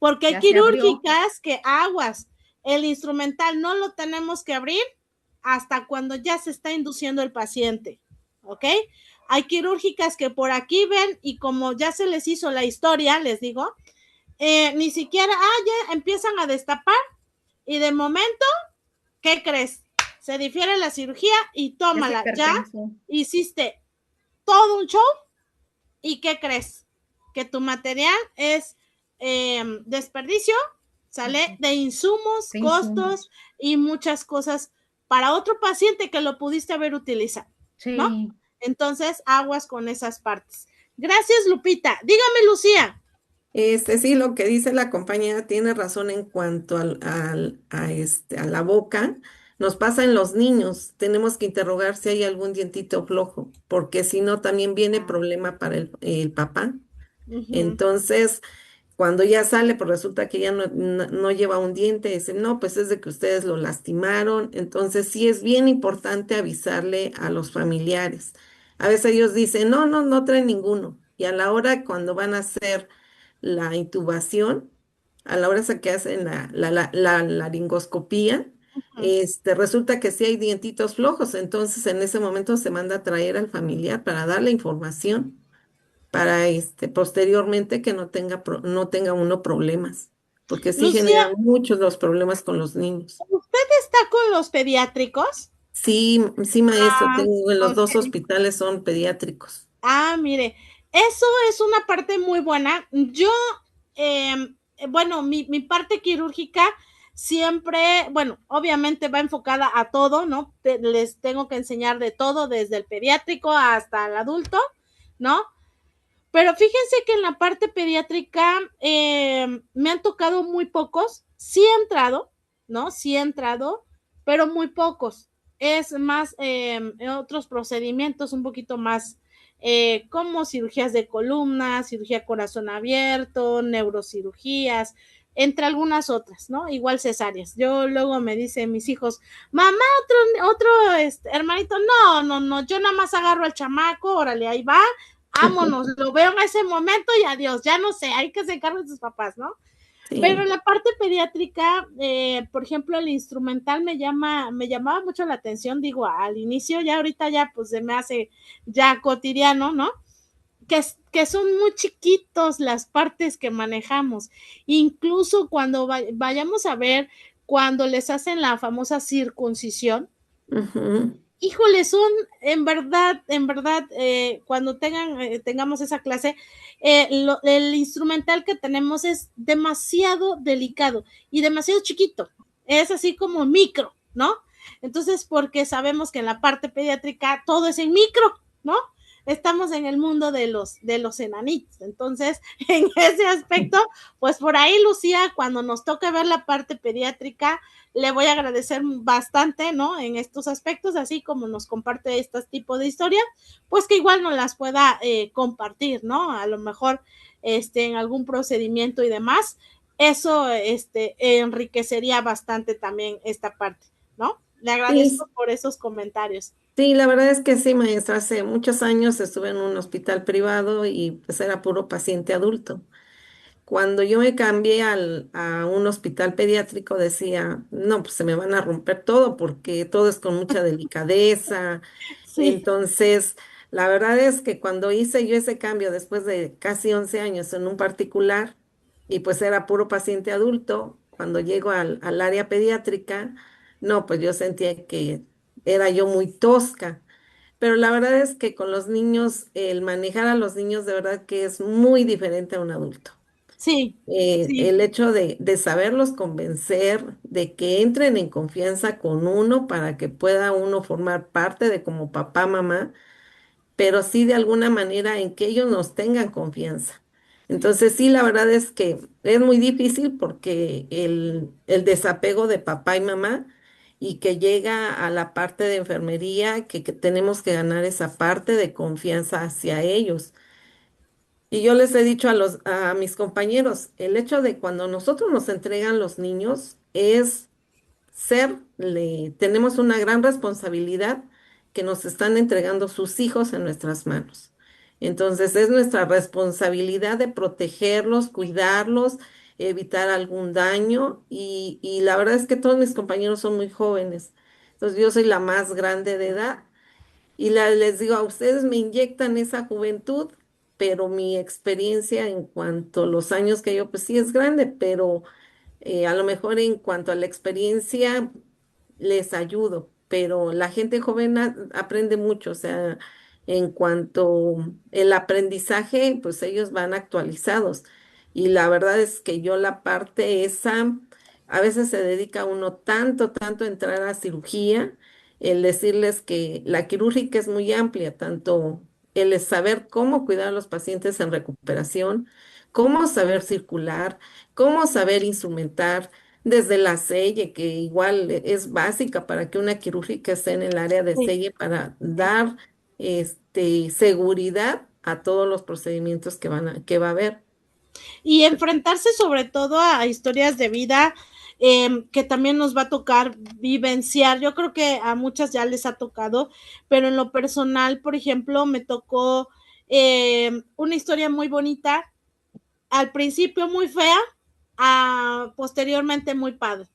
porque hay Ya se abrió. quirúrgicas que aguas, el instrumental no lo tenemos que abrir hasta cuando ya se está induciendo el paciente, ¿ok? Hay quirúrgicas que por aquí ven y como ya se les hizo la historia, les digo, ni siquiera, ya empiezan a destapar y de momento, ¿qué crees? Se difiere la cirugía y Es tómala, ya hipertenso. hiciste todo un show y ¿qué crees? que tu material es desperdicio, sale de insumos, De costos insumos. y muchas cosas para otro paciente que lo pudiste haber utilizado, ¿no? Sí. Entonces, aguas con esas partes. Gracias, Lupita. Dígame, Lucía. Sí, lo que dice la compañera tiene razón en cuanto a la boca. Nos pasa en los niños. Tenemos que interrogar si hay algún dientito flojo, porque si no, también viene Ah, problema para el papá. Ujú. Entonces, cuando ya sale, pues resulta que ya no lleva un diente, dicen, no, pues es de que ustedes lo lastimaron. Entonces, sí es bien importante avisarle a los familiares. A veces ellos dicen, no, no, no traen ninguno. Y a la hora cuando van a hacer la intubación, a la hora esa que hacen la laringoscopía, resulta que sí hay dientitos flojos. Entonces, en ese momento se manda a traer al familiar para darle información para posteriormente que no tenga uno problemas, porque sí Lucía, generan muchos los problemas con los niños. ¿usted está con los pediátricos? Sí, sí, maestra, Ah, tengo en los dos ok. hospitales son pediátricos. Mire, eso es una parte muy buena. Yo, bueno, mi parte quirúrgica siempre, bueno, obviamente va enfocada a todo, ¿no? Les tengo que enseñar de todo, desde el pediátrico hasta el adulto, ¿no? Pero fíjense que en la parte pediátrica me han tocado muy pocos. Sí he entrado, ¿no? Sí he entrado, pero muy pocos. Es más otros procedimientos un poquito más como cirugías de columna, cirugía corazón abierto, neurocirugías, entre algunas otras, ¿no? Igual cesáreas. Yo luego me dicen mis hijos, mamá, hermanito, no, no, no, yo nada más agarro al chamaco, órale, ahí va, vámonos, lo veo en ese momento y adiós, ya no sé, hay que se encarguen sus papás, ¿no? Pero en Sí, la parte pediátrica, por ejemplo, el instrumental me llamaba mucho la atención, digo, al inicio, ya ahorita ya pues se me hace ya cotidiano, ¿no? Que son muy chiquitos las partes que manejamos, incluso cuando vayamos a ver, cuando les hacen la famosa circuncisión, ujú, híjole, son en verdad, cuando tengamos esa clase, el instrumental que tenemos es demasiado delicado y demasiado chiquito. Es así como micro, ¿no? Entonces, porque sabemos que en la parte pediátrica todo es en micro, ¿no? Estamos en el mundo de los enanitos. Entonces, en ese aspecto, pues por ahí, Lucía, cuando nos toque ver la parte pediátrica, le voy a agradecer bastante, ¿no? En estos aspectos, así como nos comparte este tipo de historia, pues que igual nos las pueda compartir, ¿no? A lo mejor en algún procedimiento y demás. Eso enriquecería bastante también esta parte, ¿no? Le sí, agradezco por esos comentarios. sí, la verdad es que sí, maestra, hace muchos años estuve en un hospital privado y pues era puro paciente adulto. Cuando yo me cambié a un hospital pediátrico decía, no, pues se me van a romper todo porque todo es con mucha delicadeza. Sí, Entonces, la verdad es que cuando hice yo ese cambio después de casi 11 años en un particular y pues era puro paciente adulto, cuando llego al área pediátrica, no, pues yo sentía que era yo muy tosca. Pero la verdad es que con los niños, el manejar a los niños de verdad que es muy diferente a un adulto. sí, sí, El hecho de saberlos convencer, de que entren en confianza con uno para que pueda uno formar parte de como papá, mamá, pero sí de alguna manera en que ellos nos tengan confianza. Entonces sí, la verdad es que es muy difícil porque el desapego de papá y mamá y que llega a la parte de enfermería, que tenemos que ganar esa parte de confianza hacia ellos. Y yo les he dicho a mis compañeros, el hecho de cuando nosotros nos entregan los niños es tenemos una gran responsabilidad que nos están entregando sus hijos en nuestras manos. Entonces es nuestra responsabilidad de protegerlos, cuidarlos, evitar algún daño y la verdad es que todos mis compañeros son muy jóvenes. Entonces yo soy la más grande de edad y les digo, a ustedes me inyectan esa juventud, pero mi experiencia en cuanto a los años que yo, pues sí es grande, pero a lo mejor en cuanto a la experiencia les ayudo, pero la gente joven aprende mucho, o sea, en cuanto el aprendizaje, pues ellos van actualizados. Y la verdad es que yo la parte esa, a veces se dedica uno tanto, tanto a entrar a cirugía, el decirles que la quirúrgica es muy amplia, tanto el saber cómo cuidar a los pacientes en recuperación, cómo saber circular, cómo saber instrumentar, desde la selle, que igual es básica para que una quirúrgica esté en el área de Sí. selle para dar seguridad a todos los procedimientos que va a haber. Y enfrentarse sobre todo a historias de vida que también nos va a tocar vivenciar. Yo creo que a muchas ya les ha tocado, pero en lo personal, por ejemplo, me tocó una historia muy bonita, al principio muy fea, posteriormente muy padre.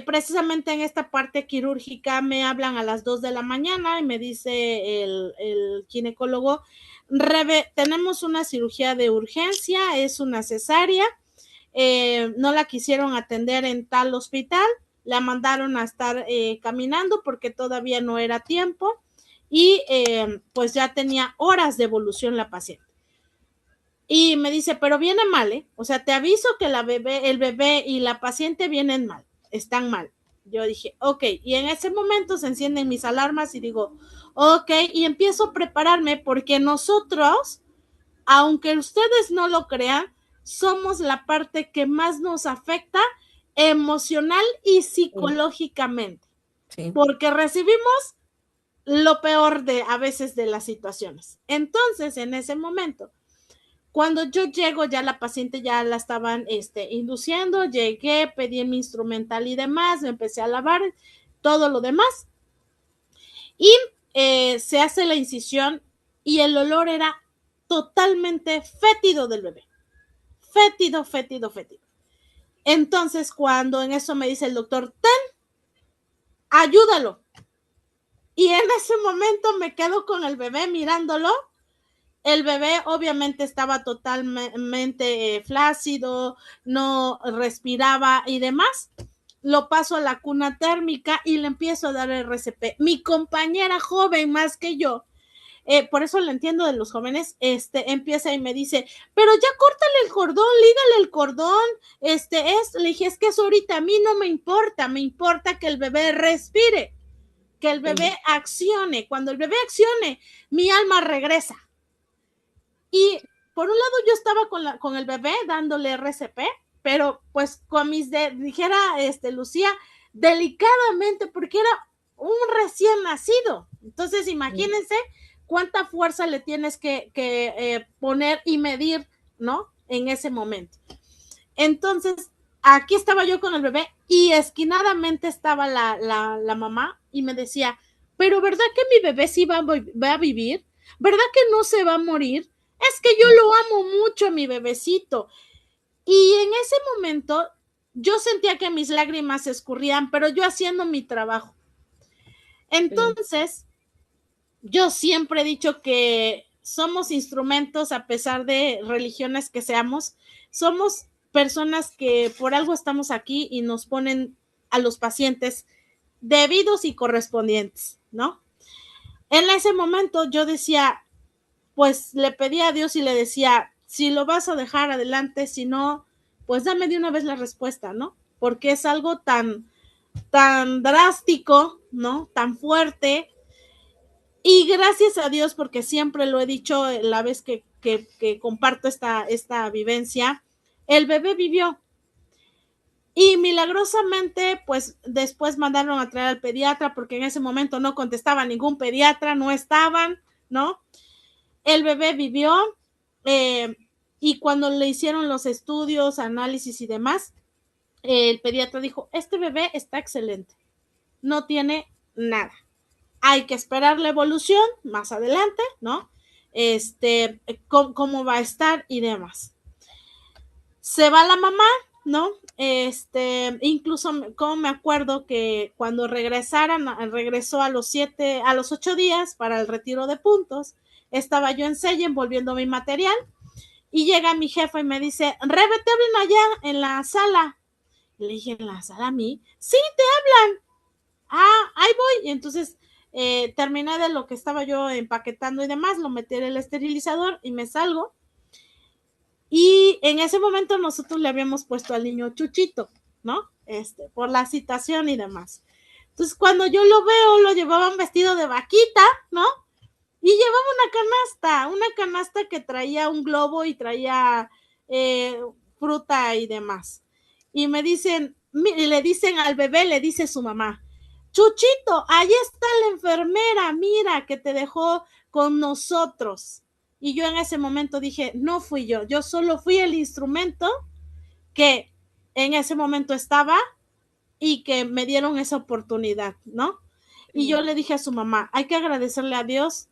Precisamente en esta parte quirúrgica me hablan a las 2 de la mañana y me dice el ginecólogo, tenemos una cirugía de urgencia, es una cesárea, no la quisieron atender en tal hospital, la mandaron a estar caminando porque todavía no era tiempo y pues ya tenía horas de evolución la paciente. Y me dice, pero viene mal, ¿eh? O sea, te aviso que el bebé y la paciente vienen mal, están mal. Yo dije, ok, y en ese momento se encienden mis alarmas y digo, ok, y empiezo a prepararme porque nosotros, aunque ustedes no lo crean, somos la parte que más nos afecta emocional y psicológicamente, Sí. porque recibimos lo peor a veces de las situaciones. Entonces, en ese momento, cuando yo llego, ya la paciente ya la estaban induciendo, llegué, pedí mi instrumental y demás, me empecé a lavar, todo lo demás, y se hace la incisión y el olor era totalmente fétido del bebé. Fétido, fétido, fétido. Entonces, cuando en eso me dice el doctor, ayúdalo. Y en ese momento me quedo con el bebé mirándolo. El bebé obviamente estaba totalmente flácido, no respiraba y demás. Lo paso a la cuna térmica y le empiezo a dar RCP. Mi compañera joven más que yo, por eso le entiendo de los jóvenes, empieza y me dice, pero ya córtale el cordón, lígale el cordón, le dije, es que eso ahorita a mí no me importa que el bebé respire, que el bebé accione. Cuando el bebé accione, mi alma regresa. Y por un lado yo estaba con el bebé dándole RCP, pero pues con dijera Lucía, delicadamente, porque era un recién nacido. Entonces imagínense cuánta fuerza le tienes que poner y medir, ¿no? En ese momento. Entonces, aquí estaba yo con el bebé y esquinadamente estaba la mamá y me decía, pero ¿verdad que mi bebé sí va a vivir? ¿Verdad que no se va a morir? Es que yo lo amo mucho, mi bebecito. Y en ese momento yo sentía que mis lágrimas se escurrían, pero yo haciendo mi trabajo. Entonces, yo siempre he dicho que somos instrumentos, a pesar de religiones que seamos, somos personas que por algo estamos aquí y nos ponen a los pacientes debidos y correspondientes, ¿no? En ese momento yo decía, pues le pedí a Dios y le decía, si lo vas a dejar adelante, si no, pues dame de una vez la respuesta, ¿no? Porque es algo tan drástico, ¿no? Tan fuerte. Y gracias a Dios, porque siempre lo he dicho la vez que comparto esta vivencia, el bebé vivió. Y milagrosamente, pues después mandaron a traer al pediatra, porque en ese momento no contestaba ningún pediatra, no estaban, ¿no? El bebé vivió y cuando le hicieron los estudios, análisis y demás, el pediatra dijo, este bebé está excelente, no tiene nada. Hay que esperar la evolución más adelante, ¿no? Cómo va a estar y demás. Se va la mamá, ¿no? Incluso como me acuerdo que cuando regresó a los 8 días para el retiro de puntos, estaba yo en selle envolviendo mi material y llega mi jefa y me dice, Rebe, te hablan allá en la sala. Y le dije, ¿en la sala a mí? Sí, te hablan. Ah, ahí voy. Y entonces terminé de lo que estaba yo empaquetando y demás, lo metí en el esterilizador y me salgo. Y en ese momento nosotros le habíamos puesto al niño Chuchito, ¿no? Por la citación y demás. Entonces, cuando yo lo veo, lo llevaban vestido de vaquita, ¿no? Y llevaba una canasta que traía un globo y traía fruta y demás. Y me dicen, le dicen al bebé, le dice su mamá, Chuchito, ahí está la enfermera, mira, que te dejó con nosotros. Y yo en ese momento dije, no fui yo solo fui el instrumento que en ese momento estaba y que me dieron esa oportunidad, ¿no? Y yo le dije a su mamá, hay que agradecerle a Dios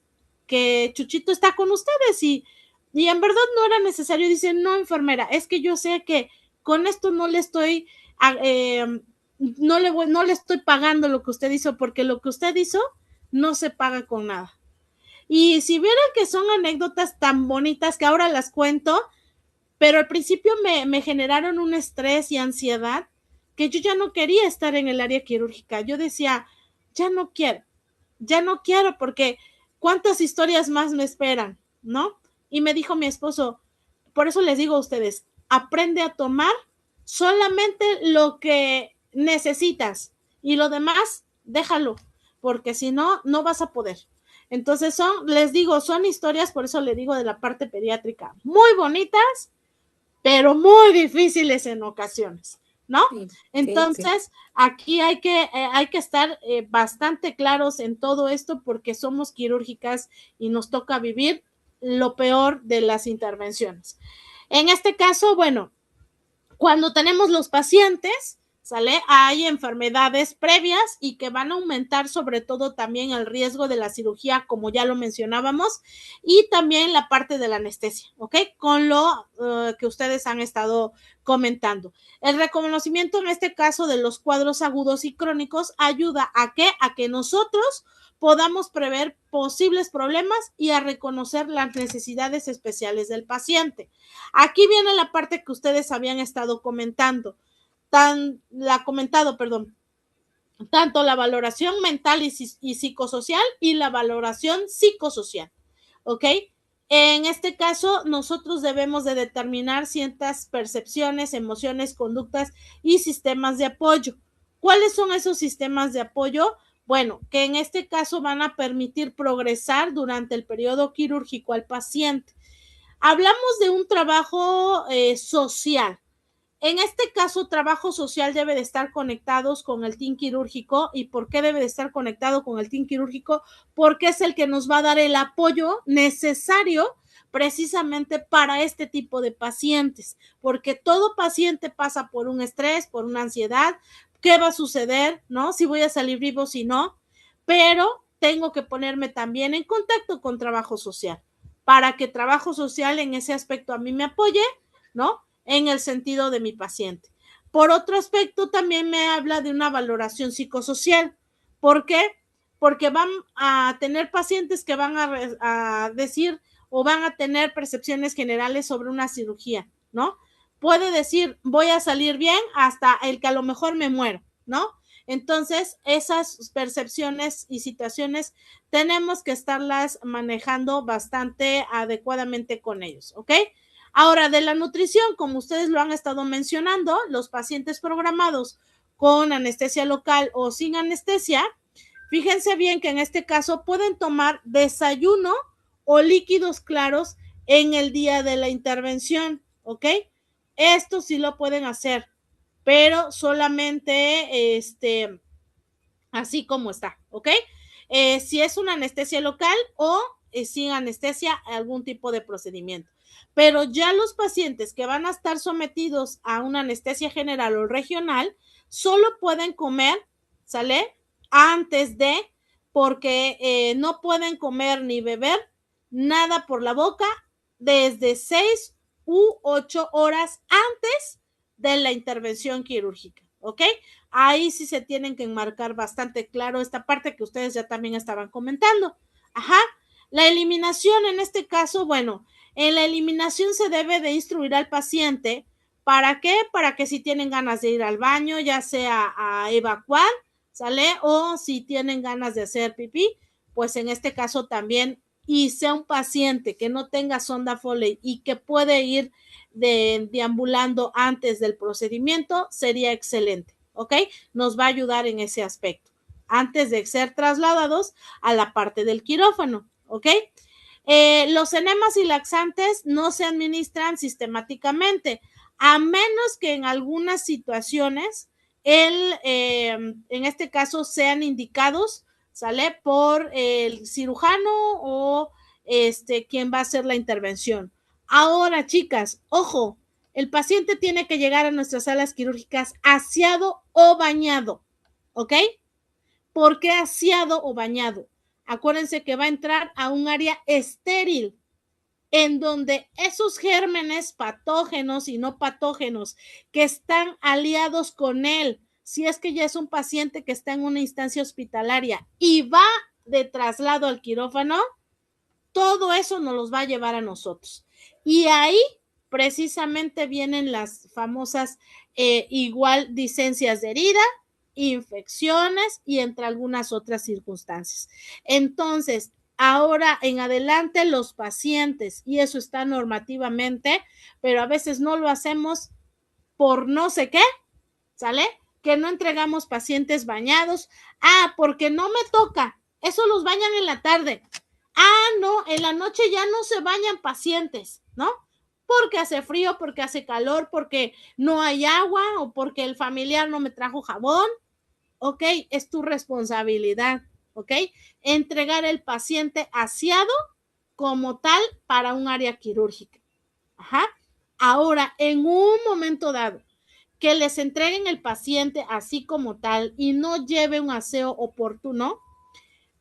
que Chuchito está con ustedes y en verdad no era necesario. Dice, no, enfermera, es que yo sé que con esto no le estoy, no le estoy pagando lo que usted hizo, porque lo que usted hizo no se paga con nada. Y si vieran que son anécdotas tan bonitas que ahora las cuento, pero al principio me generaron un estrés y ansiedad que yo ya no quería estar en el área quirúrgica. Yo decía, ya no quiero porque ¿cuántas historias más me esperan? ¿No? Y me dijo mi esposo, por eso les digo a ustedes, aprende a tomar solamente lo que necesitas y lo demás, déjalo, porque si no, no vas a poder. Entonces les digo, son historias, por eso le digo de la parte pediátrica, muy bonitas, pero muy difíciles en ocasiones, ¿no? Sí, Entonces, sí. aquí hay que estar bastante claros en todo esto porque somos quirúrgicas y nos toca vivir lo peor de las intervenciones. En este caso, bueno, cuando tenemos los pacientes, ¿sale? Hay enfermedades previas y que van a aumentar sobre todo también el riesgo de la cirugía, como ya lo mencionábamos, y también la parte de la anestesia, ¿ok? Con lo que ustedes han estado comentando. El reconocimiento en este caso de los cuadros agudos y crónicos ayuda a que nosotros podamos prever posibles problemas y a reconocer las necesidades especiales del paciente. Aquí viene la parte que ustedes habían estado comentando. Tanto la valoración mental y psicosocial y la valoración psicosocial, ¿ok? En este caso, nosotros debemos de determinar ciertas percepciones, emociones, conductas y sistemas de apoyo. ¿Cuáles son esos sistemas de apoyo? Bueno, que en este caso van a permitir progresar durante el periodo quirúrgico al paciente. Hablamos de un trabajo social. En este caso, trabajo social debe de estar conectados con el team quirúrgico. ¿Y por qué debe de estar conectado con el team quirúrgico? Porque es el que nos va a dar el apoyo necesario precisamente para este tipo de pacientes, porque todo paciente pasa por un estrés, por una ansiedad. ¿Qué va a suceder? ¿No? Si voy a salir vivo, si no, pero tengo que ponerme también en contacto con trabajo social para que trabajo social en ese aspecto a mí me apoye, ¿no? En el sentido de mi paciente. Por otro aspecto, también me habla de una valoración psicosocial. ¿Por qué? Porque van a tener pacientes que van a decir o van a tener percepciones generales sobre una cirugía, ¿no? Puede decir, voy a salir bien hasta el que a lo mejor me muero, ¿no? Entonces, esas percepciones y situaciones tenemos que estarlas manejando bastante adecuadamente con ellos, ¿ok? Ahora, de la nutrición, como ustedes lo han estado mencionando, los pacientes programados con anestesia local o sin anestesia, fíjense bien que en este caso pueden tomar desayuno o líquidos claros en el día de la intervención, ¿ok? Esto sí lo pueden hacer, pero solamente así como está, ¿ok? Si es una anestesia local o sin anestesia, algún tipo de procedimiento. Pero ya los pacientes que van a estar sometidos a una anestesia general o regional, solo pueden comer, ¿sale? Antes de, porque no pueden comer ni beber nada por la boca desde 6 u 8 horas antes de la intervención quirúrgica, ¿ok? Ahí sí se tienen que enmarcar bastante claro esta parte que ustedes ya también estaban comentando. Ajá. La eliminación en este caso, bueno, en la eliminación se debe de instruir al paciente. ¿Para qué? Para que si tienen ganas de ir al baño, ya sea a evacuar, ¿sale? O si tienen ganas de hacer pipí, pues en este caso también, y sea un paciente que no tenga sonda Foley y que puede ir deambulando antes del procedimiento, sería excelente, ¿ok? Nos va a ayudar en ese aspecto, antes de ser trasladados a la parte del quirófano, ¿ok? Los enemas y laxantes no se administran sistemáticamente, a menos que en algunas situaciones, en este caso, sean indicados, ¿sale? Por el cirujano o quien va a hacer la intervención. Ahora, chicas, ojo, el paciente tiene que llegar a nuestras salas quirúrgicas aseado o bañado, ¿ok? ¿Por qué aseado o bañado? Acuérdense que va a entrar a un área estéril, en donde esos gérmenes patógenos y no patógenos que están aliados con él, si es que ya es un paciente que está en una instancia hospitalaria y va de traslado al quirófano, todo eso nos los va a llevar a nosotros. Y ahí precisamente vienen las famosas igual licencias de herida, infecciones y entre algunas otras circunstancias. Entonces, ahora en adelante los pacientes, y eso está normativamente, pero a veces no lo hacemos por no sé qué, ¿sale? Que no entregamos pacientes bañados. Ah, porque no me toca. Eso los bañan en la tarde. Ah, no, en la noche ya no se bañan pacientes, ¿no? Porque hace frío, porque hace calor, porque no hay agua o porque el familiar no me trajo jabón. Ok, es tu responsabilidad, ok, entregar el paciente aseado como tal para un área quirúrgica. Ajá. Ahora, en un momento dado, que les entreguen el paciente así como tal y no lleve un aseo oportuno,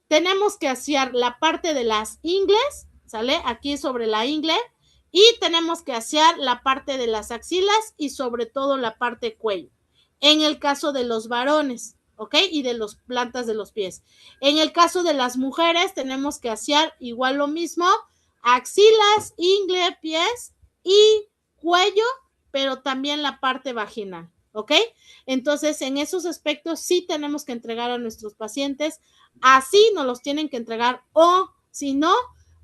tenemos que asear la parte de las ingles, ¿sale? Aquí sobre la ingle, y tenemos que asear la parte de las axilas y sobre todo la parte cuello. En el caso de los varones, ¿ok? Y de las plantas de los pies. En el caso de las mujeres, tenemos que asear igual lo mismo, axilas, ingle, pies y cuello, pero también la parte vaginal, ¿ok? Entonces, en esos aspectos sí tenemos que entregar a nuestros pacientes, así nos los tienen que entregar, o si no,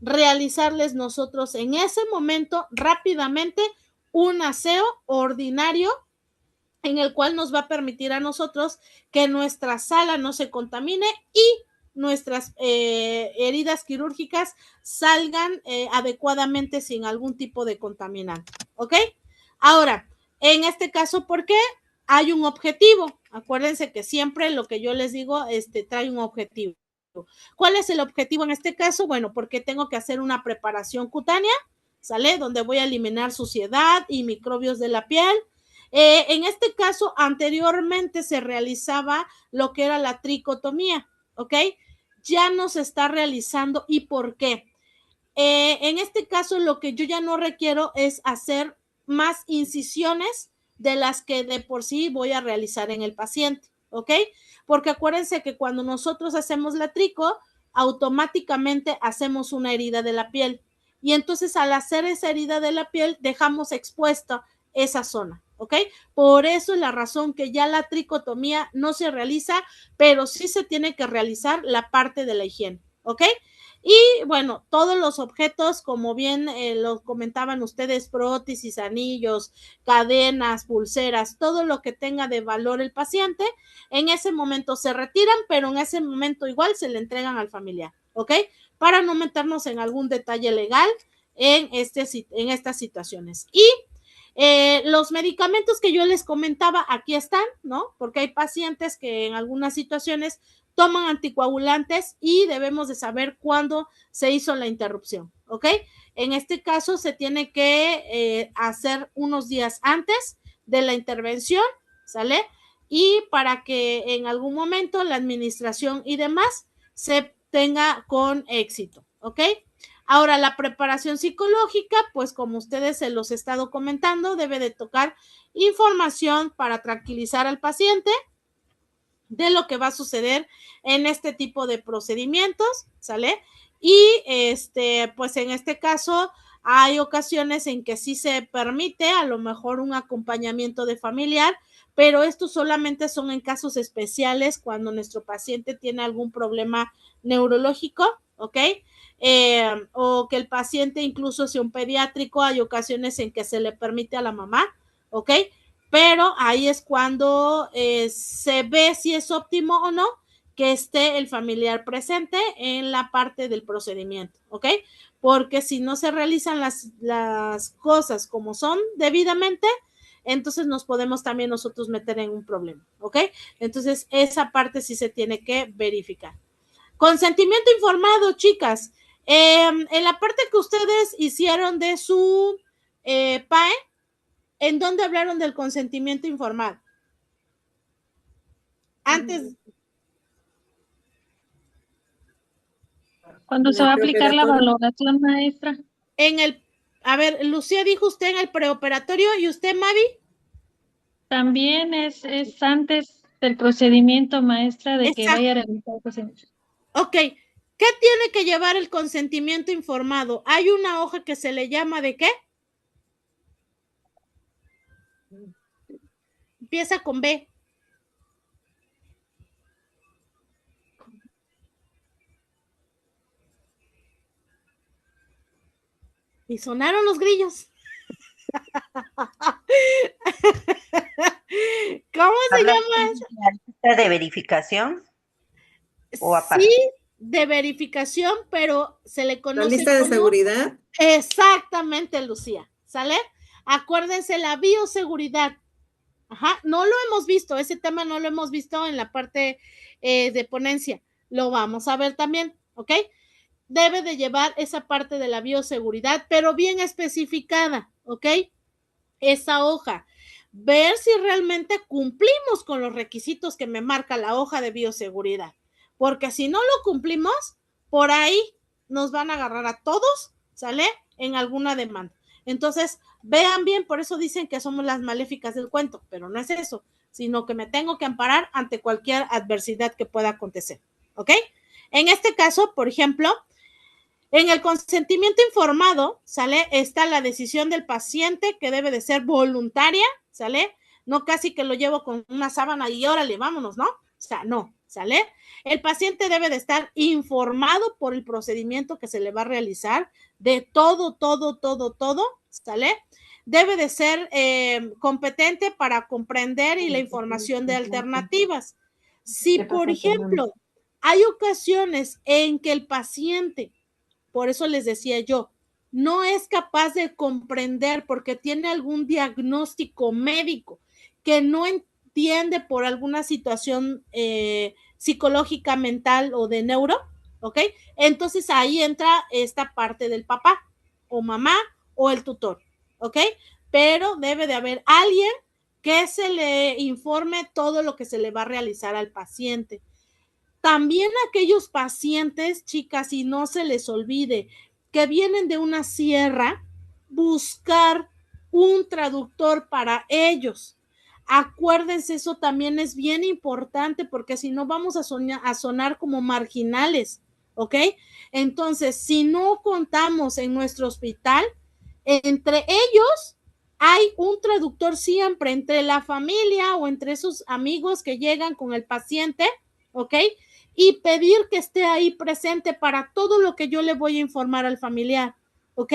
realizarles nosotros en ese momento rápidamente un aseo ordinario en el cual nos va a permitir a nosotros que nuestra sala no se contamine y nuestras heridas quirúrgicas salgan adecuadamente sin algún tipo de contaminante, ¿ok? Ahora, en este caso, ¿por qué? Hay un objetivo. Acuérdense que siempre lo que yo les digo trae un objetivo. ¿Cuál es el objetivo en este caso? Bueno, porque tengo que hacer una preparación cutánea, ¿sale? Donde voy a eliminar suciedad y microbios de la piel. En este caso, anteriormente se realizaba lo que era la tricotomía, ¿ok? Ya no se está realizando. ¿Y por qué? En este caso, lo que yo ya no requiero es hacer más incisiones de las que de por sí voy a realizar en el paciente, ¿ok? Porque acuérdense que cuando nosotros hacemos la trico, automáticamente hacemos una herida de la piel. Y entonces al hacer esa herida de la piel, dejamos expuesta esa zona, ¿ok? Por eso es la razón que ya la tricotomía no se realiza, pero sí se tiene que realizar la parte de la higiene, ¿ok? Y bueno, todos los objetos, como bien lo comentaban ustedes, prótesis, anillos, cadenas, pulseras, todo lo que tenga de valor el paciente, en ese momento se retiran, pero en ese momento igual se le entregan al familiar, ¿ok? Para no meternos en algún detalle legal en estas situaciones. Y los medicamentos que yo les comentaba, aquí están, ¿no? Porque hay pacientes que en algunas situaciones toman anticoagulantes y debemos de saber cuándo se hizo la interrupción, ¿ok? En este caso se tiene que hacer unos días antes de la intervención, ¿sale? Y para que en algún momento la administración y demás se tenga con éxito, ¿ok? Ahora, la preparación psicológica, pues como ustedes se los he estado comentando, debe de tocar información para tranquilizar al paciente de lo que va a suceder en este tipo de procedimientos, ¿sale? Y pues en este caso hay ocasiones en que sí se permite a lo mejor un acompañamiento de familiar pero estos solamente son en casos especiales cuando nuestro paciente tiene algún problema neurológico, ¿ok? O que el paciente incluso sea un pediátrico, hay ocasiones en que se le permite a la mamá, ¿ok? Pero ahí es cuando se ve si es óptimo o no que esté el familiar presente en la parte del procedimiento, ¿ok? Porque si no se realizan las cosas como son debidamente, entonces nos podemos también nosotros meter en un problema, ¿ok? Entonces esa parte sí se tiene que verificar. Consentimiento informado, chicas. En la parte que ustedes hicieron de su PAE, ¿en dónde hablaron del consentimiento informado? Antes. ¿Cuándo se va a aplicar la valoración, maestra? A ver, Lucía dijo usted en el preoperatorio, ¿y usted, Mavi? También es antes del procedimiento, maestra, de que Exacto. vaya a realizar el procedimiento. Ok, ¿qué tiene que llevar el consentimiento informado? Hay una hoja que se le llama ¿de qué? Empieza con B. Y sonaron los grillos. ¿Cómo se llama? ¿La lista de verificación? ¿O aparte? Sí, de verificación, pero se le conoce ¿La lista de seguridad? Exactamente, Lucía. ¿Sale? Acuérdense, la bioseguridad. Ajá, no lo hemos visto, ese tema no lo hemos visto en la parte de ponencia. Lo vamos a ver también, ¿ok? Debe de llevar esa parte de la bioseguridad, pero bien especificada, ¿ok? Esa hoja. Ver si realmente cumplimos con los requisitos que me marca la hoja de bioseguridad. Porque si no lo cumplimos, por ahí nos van a agarrar a todos, ¿sale? En alguna demanda. Entonces, vean bien, por eso dicen que somos las maléficas del cuento, pero no es eso, sino que me tengo que amparar ante cualquier adversidad que pueda acontecer, ¿ok? En este caso, por ejemplo, en el consentimiento informado, ¿sale? Está la decisión del paciente que debe de ser voluntaria, ¿sale? No casi que lo llevo con una sábana y órale, vámonos, ¿no? O sea, no, ¿sale? El paciente debe de estar informado por el procedimiento que se le va a realizar, de todo, ¿sale? Debe de ser competente para comprender y la información de alternativas. Si, por ejemplo, hay ocasiones en que el paciente, por eso les decía yo, no es capaz de comprender porque tiene algún diagnóstico médico que no entiende por alguna situación psicológica, mental o de neuro, ¿ok? Entonces ahí entra esta parte del papá o mamá o el tutor, ¿ok? Pero debe de haber alguien que se le informe todo lo que se le va a realizar al paciente. También aquellos pacientes, chicas, y no se les olvide, que vienen de una sierra, buscar un traductor para ellos. Acuérdense, eso también es bien importante porque si no vamos a sonar como marginales, ¿ok? Entonces, si no contamos en nuestro hospital, entre ellos hay un traductor siempre, entre la familia o entre esos amigos que llegan con el paciente, ¿ok? Y pedir que esté ahí presente para todo lo que yo le voy a informar al familiar, ¿ok?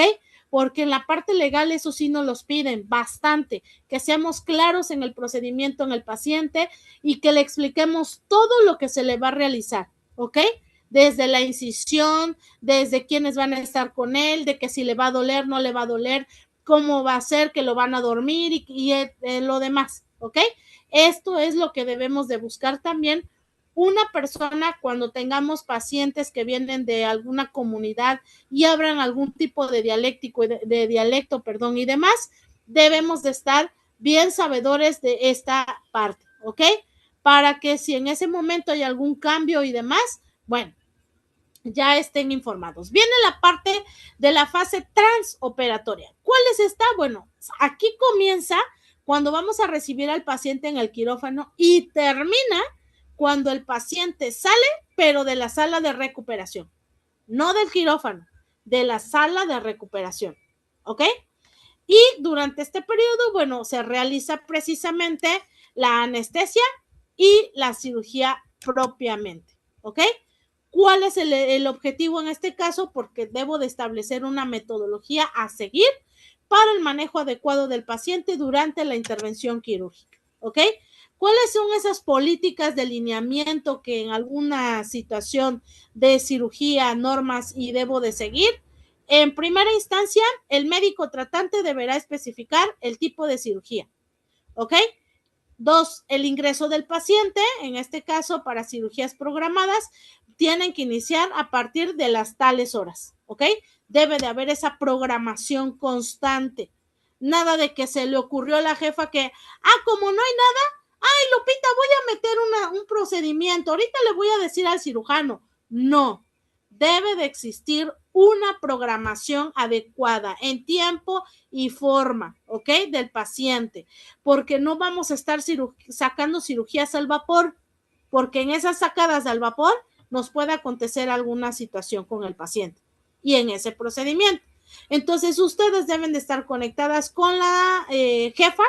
Porque en la parte legal eso sí nos los piden bastante, que seamos claros en el procedimiento en el paciente y que le expliquemos todo lo que se le va a realizar, ¿ok? Desde la incisión, desde quiénes van a estar con él, de que si le va a doler, no le va a doler, cómo va a ser, que lo van a dormir y lo demás, ¿ok? Esto es lo que debemos de buscar también. Una persona, cuando tengamos pacientes que vienen de alguna comunidad y hablan algún tipo de dialéctico, de dialecto, perdón, y demás, debemos de estar bien sabedores de esta parte, ¿ok? Para que si en ese momento hay algún cambio y demás, bueno, ya estén informados. Viene la parte de la fase transoperatoria. ¿Cuál es esta? Bueno, aquí comienza cuando vamos a recibir al paciente en el quirófano y termina cuando el paciente sale, pero de la sala de recuperación, no del quirófano, de la sala de recuperación, ¿ok? Y durante este periodo, bueno, se realiza precisamente la anestesia y la cirugía propiamente, ¿ok? ¿Cuál es el objetivo en este caso? Porque debo de establecer una metodología a seguir para el manejo adecuado del paciente durante la intervención quirúrgica, ¿ok? ¿Cuáles son esas políticas de lineamiento que en alguna situación de cirugía, normas y debo de seguir? En primera instancia, el médico tratante deberá especificar el tipo de cirugía, ¿ok? 2, el ingreso del paciente, en este caso para cirugías programadas, tienen que iniciar a partir de las tales horas, ¿ok? Debe de haber esa programación constante. Nada de que se le ocurrió a la jefa que, como no hay nada, ay, Lupita, voy a meter un procedimiento, ahorita le voy a decir al cirujano. No, debe de existir una programación adecuada en tiempo y forma, ¿ok? Del paciente, porque no vamos a estar sacando cirugías al vapor, porque en esas sacadas al vapor nos puede acontecer alguna situación con el paciente y en ese procedimiento. Entonces, ustedes deben de estar conectadas con la jefa,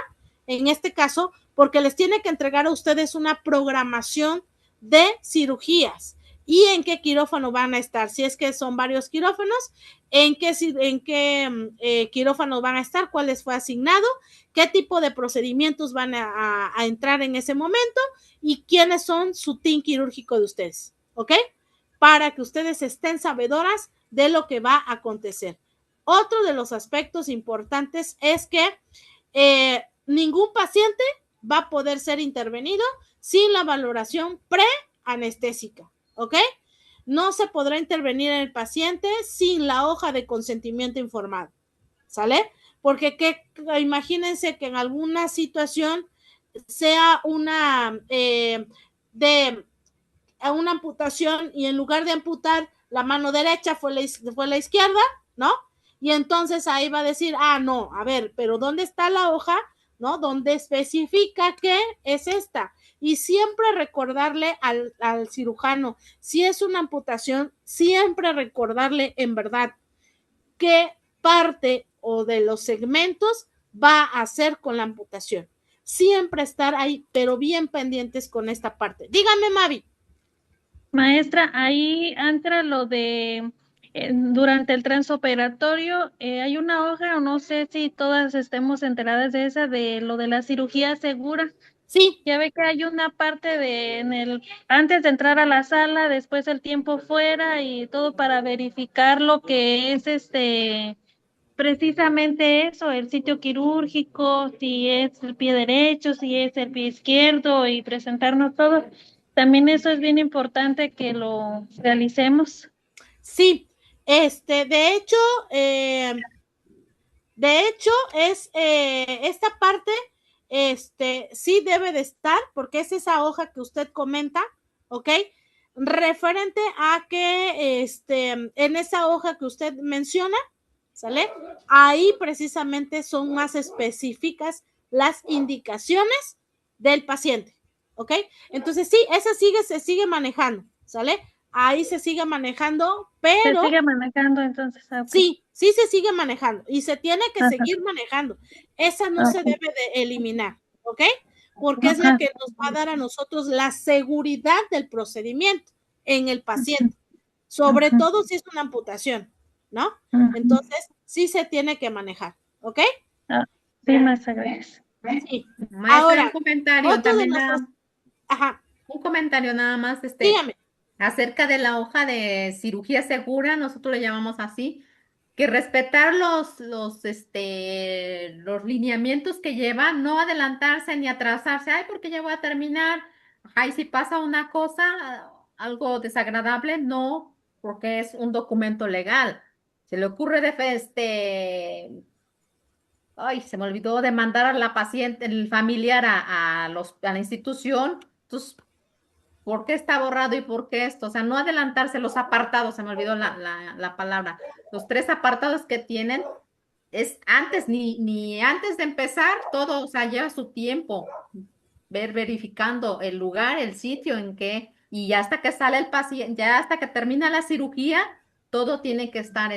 en este caso, porque les tiene que entregar a ustedes una programación de cirugías y en qué quirófano van a estar, si es que son varios quirófanos, en qué quirófano van a estar, cuál les fue asignado, qué tipo de procedimientos van a entrar en ese momento y quiénes son su team quirúrgico de ustedes, ¿ok? Para que ustedes estén sabedoras de lo que va a acontecer. Otro de los aspectos importantes es que ningún paciente va a poder ser intervenido sin la valoración preanestésica, ¿ok? No se podrá intervenir en el paciente sin la hoja de consentimiento informado, ¿sale? Porque imagínense que en alguna situación sea una una amputación y en lugar de amputar la mano derecha fue la izquierda, ¿no? Y entonces ahí va a decir, no, a ver, pero ¿dónde está la hoja? ¿No? Donde especifica que es esta. Y siempre recordarle al cirujano, si es una amputación, siempre recordarle en verdad qué parte o de los segmentos va a hacer con la amputación. Siempre estar ahí, pero bien pendientes con esta parte. Dígame, Mavi. Maestra, ahí entra lo de durante el transoperatorio, hay una hoja, o no sé si todas estemos enteradas de esa, de lo de la cirugía segura. Sí. Ya ve que hay una parte antes de entrar a la sala, después el tiempo fuera y todo para verificar lo que es precisamente eso, el sitio quirúrgico, si es el pie derecho, si es el pie izquierdo y presentarnos todo. También eso es bien importante que lo realicemos. Sí, de hecho, es esta parte, sí debe de estar, porque es esa hoja que usted comenta, ¿ok? Referente a que, en esa hoja que usted menciona, ¿sale? Ahí precisamente son más específicas las indicaciones del paciente, ¿ok? Entonces sí, esa se sigue manejando, ¿sale? Ahí se sigue manejando, pero... Se sigue manejando entonces. Okay. Sí se sigue manejando y se tiene que seguir manejando. Esa no se debe de eliminar, ¿ok? Porque es la que nos va a dar a nosotros la seguridad del procedimiento en el paciente, sobre todo si es una amputación, ¿no? Entonces, sí se tiene que manejar, ¿ok? Sí, más gracias. Sí. Maestra, Ahora, un comentario también. Ajá. Un comentario nada más, Dígame. Acerca de la hoja de cirugía segura, nosotros le llamamos así, que respetar los lineamientos que lleva, no adelantarse ni atrasarse, porque ya voy a terminar, y si pasa una cosa, algo desagradable, no, porque es un documento legal. Se le ocurre se me olvidó de mandar a la paciente, el familiar a la institución, entonces, ¿por qué está borrado y por qué esto? O sea, no adelantarse los apartados, se me olvidó la palabra. Los 3 apartados que tienen es antes, ni antes de empezar, todo, o sea, lleva su tiempo, verificando el lugar, el sitio en que, y ya hasta que sale el paciente, ya hasta que termina la cirugía, todo tiene que estar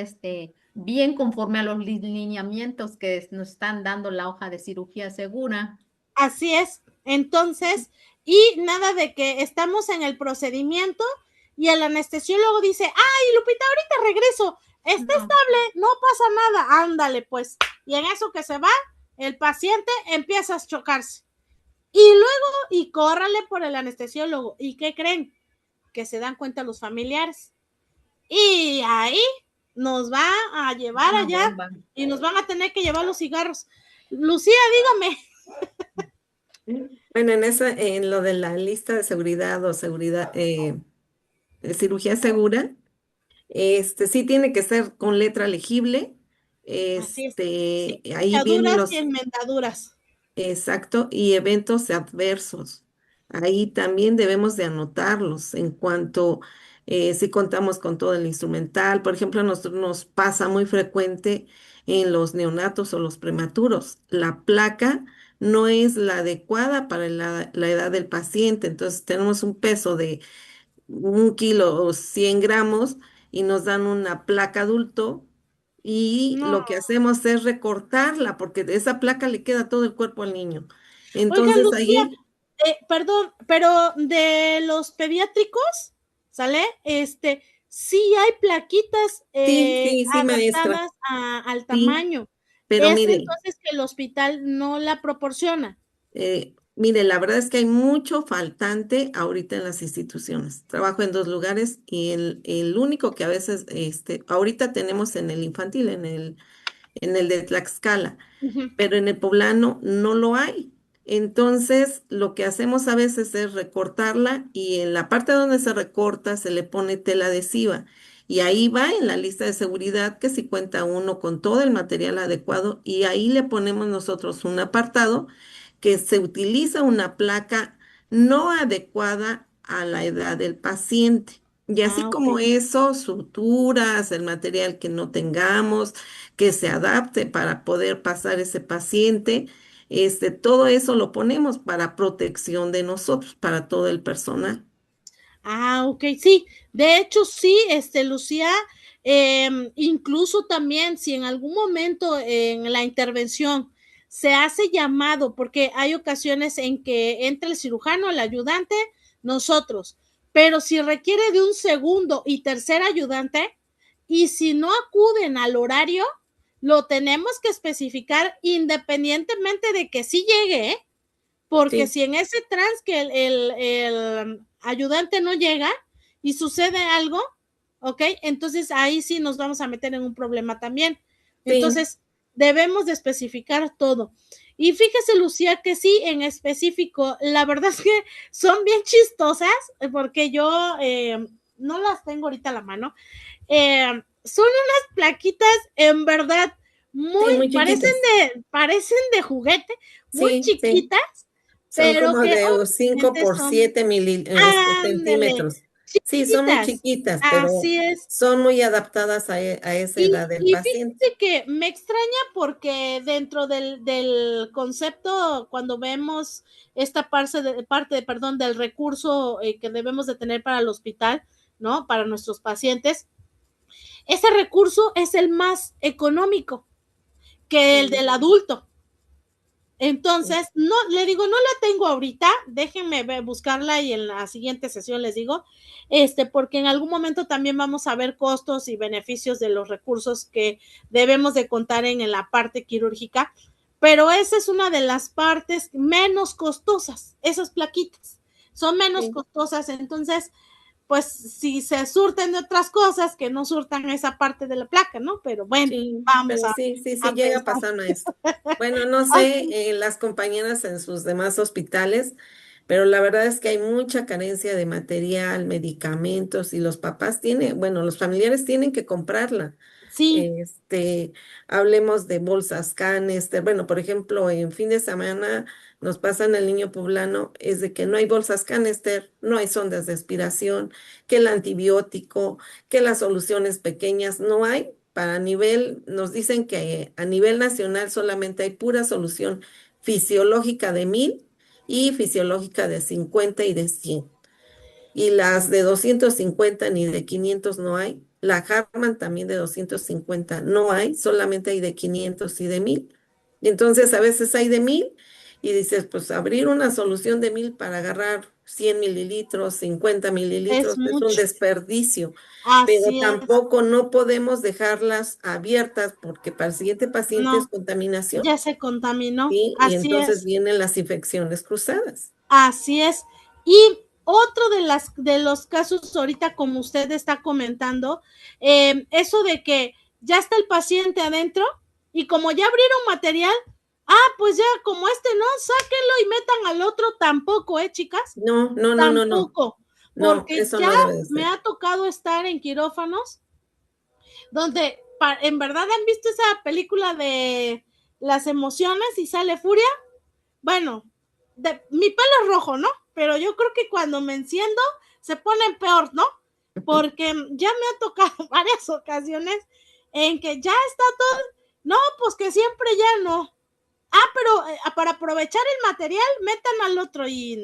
bien conforme a los lineamientos que nos están dando la hoja de cirugía segura. Así es, Entonces, y nada de que estamos en el procedimiento y el anestesiólogo dice, ay, Lupita, ahorita regreso, está No. estable, no pasa nada, ándale pues. Y en eso que se va, el paciente empieza a chocarse. Y luego, y córrale por el anestesiólogo. ¿Y qué creen? Que se dan cuenta los familiares. Y ahí nos va a llevar Una allá bomba. y nos van a tener que llevar los cigarros. Lucía, dígame. Bueno, en lo de la lista de seguridad o seguridad, de cirugía segura, sí tiene que ser con letra legible. Así es. Sin Ahí vienen picaduras y los, enmendaduras. exacto, y eventos adversos. Ahí también debemos de anotarlos en cuanto si contamos con todo el instrumental. Por ejemplo, a nosotros nos pasa muy frecuente en los neonatos o los prematuros. La placa no es la adecuada para la edad del paciente. Entonces tenemos un peso de 1 kilo o 100 gramos y nos dan una placa adulto y No. lo que hacemos es recortarla porque de esa placa le queda todo el cuerpo al niño. Oiga, Entonces Lucía, allí, perdón, pero de los pediátricos, ¿sale? Sí hay plaquitas sí, sí, sí, maestra, adaptadas al sí, tamaño. pero Es mire, entonces que el hospital no la proporciona. mire, la verdad es que hay mucho faltante ahorita en las instituciones. Trabajo en 2 lugares y el único que a veces, ahorita tenemos en el infantil, en el de Tlaxcala, Ujú. pero en el poblano no lo hay. Entonces, lo que hacemos a veces es recortarla y en la parte donde se recorta se le pone tela adhesiva. Y ahí va en la lista de seguridad que si cuenta uno con todo el material adecuado y ahí le ponemos nosotros un apartado que se utiliza una placa no adecuada a la edad del paciente. Y así Ah, ok. como eso, suturas, el material que no tengamos, que se adapte para poder pasar ese paciente, todo eso lo ponemos para protección de nosotros, para todo el personal. Ah, ok, sí. De hecho, sí, Lucía, incluso también si en algún momento en la intervención se hace llamado, porque hay ocasiones en que entra el cirujano, el ayudante, nosotros, pero si requiere de un segundo y tercer ayudante, y si no acuden al horario, lo tenemos que especificar independientemente de que sí llegue, ¿eh? Porque Sí, si en ese trans que el ayudante no llega y sucede algo, ¿ok? Entonces ahí sí nos vamos a meter en un problema también. sí, Entonces debemos de especificar todo. Y fíjese, Lucía, que sí, en específico, la verdad es que son bien chistosas, porque yo no las tengo ahorita a la mano. Son unas plaquitas, en verdad, sí, muy chiquitas. parecen de juguete, muy Sí, sí. chiquitas, Son pero como que de 5 obviamente por son, 7 ándale, centímetros. Sí, son muy chiquitas, chiquitas, pero así es. son muy adaptadas a esa edad del Y paciente. fíjate que me extraña porque dentro del concepto, cuando vemos esta perdón, del recurso que debemos de tener para el hospital, ¿no? Para nuestros pacientes, ese recurso es el más económico que el Sí, del adulto. sí, Entonces, no, le digo, no la tengo ahorita, déjenme buscarla y en la siguiente sesión les digo, porque en algún momento también vamos a ver costos y beneficios de los recursos que debemos de contar en la parte quirúrgica, pero esa es una de las partes menos costosas, esas plaquitas son menos sí, costosas, entonces, pues si se surten de otras cosas que no surtan esa parte de la placa, ¿no? Pero bueno, sí, vamos pero sí, sí, sí a llega a pensar. pasar esto. Bueno, no Okay. sé, las compañeras en sus demás hospitales, pero la verdad es que hay mucha carencia de material, medicamentos y los papás tienen, bueno, los familiares tienen que comprarla. Sí, Este, hablemos de bolsas canister. Bueno, por ejemplo, en fin de semana nos pasan el niño poblano, es de que no hay bolsas canister, no hay sondas de aspiración, que el antibiótico, que las soluciones pequeñas no hay. Para nivel, nos dicen que a nivel nacional solamente hay pura solución fisiológica de 1,000 y fisiológica de 50 y de 100 y las de 250 ni de 500 no hay. La Harman también de 250 no hay, solamente hay de 500 y de 1,000. Y entonces a veces hay de 1,000 y dices, pues abrir una solución de 1000 para agarrar 100 mililitros, 50 Es mililitros, es un mucho. desperdicio, pero Así es. tampoco no podemos dejarlas abiertas porque para el siguiente paciente es No, contaminación, ya se contaminó. ¿sí? Y Así entonces es. vienen las infecciones cruzadas. Así es. Y otro de los casos ahorita, como usted está comentando, eso de que ya está el paciente adentro y como ya abrieron material, pues ya como no, sáquenlo y metan al otro tampoco, chicas, No, no, no, no, no, tampoco, no, porque eso ya no debe de me ser. ha tocado estar en quirófanos donde en verdad han visto esa película de las emociones y sale furia. Bueno, mi pelo es rojo, ¿no? Pero yo creo que cuando me enciendo se pone peor, ¿no? Porque ya me ha tocado varias ocasiones en que ya está todo, no, pues que siempre ya no. Pero para aprovechar el material, metan al otro y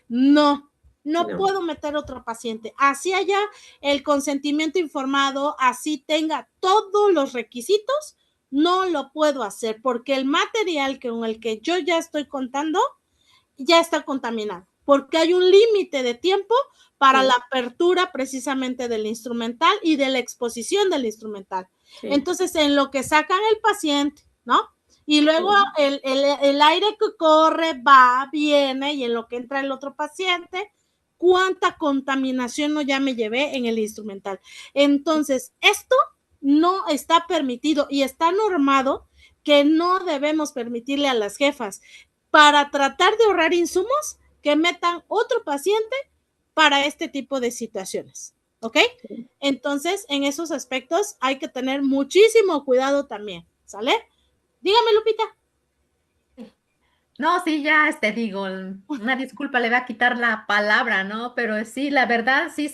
no No, puedo meter otro paciente. Así haya el consentimiento informado, así tenga todos los requisitos, no lo puedo hacer porque el material con el que yo ya estoy contando ya está contaminado, porque hay un límite de tiempo para sí, la apertura precisamente del instrumental y de la exposición del instrumental. sí, Entonces, en lo que sacan el paciente, ¿no? Y luego sí. el aire que corre, va, viene, y en lo que entra el otro paciente, cuánta contaminación no ya me llevé en el instrumental. Entonces, esto no está permitido y está normado que no debemos permitirle a las jefas para tratar de ahorrar insumos que metan otro paciente para este tipo de situaciones. ¿Ok? Entonces, en esos aspectos hay que tener muchísimo cuidado también. ¿Sale? Dígame, Lupita. No, sí, ya, digo, una disculpa, le voy a quitar la palabra, ¿no? Pero sí, la verdad, sí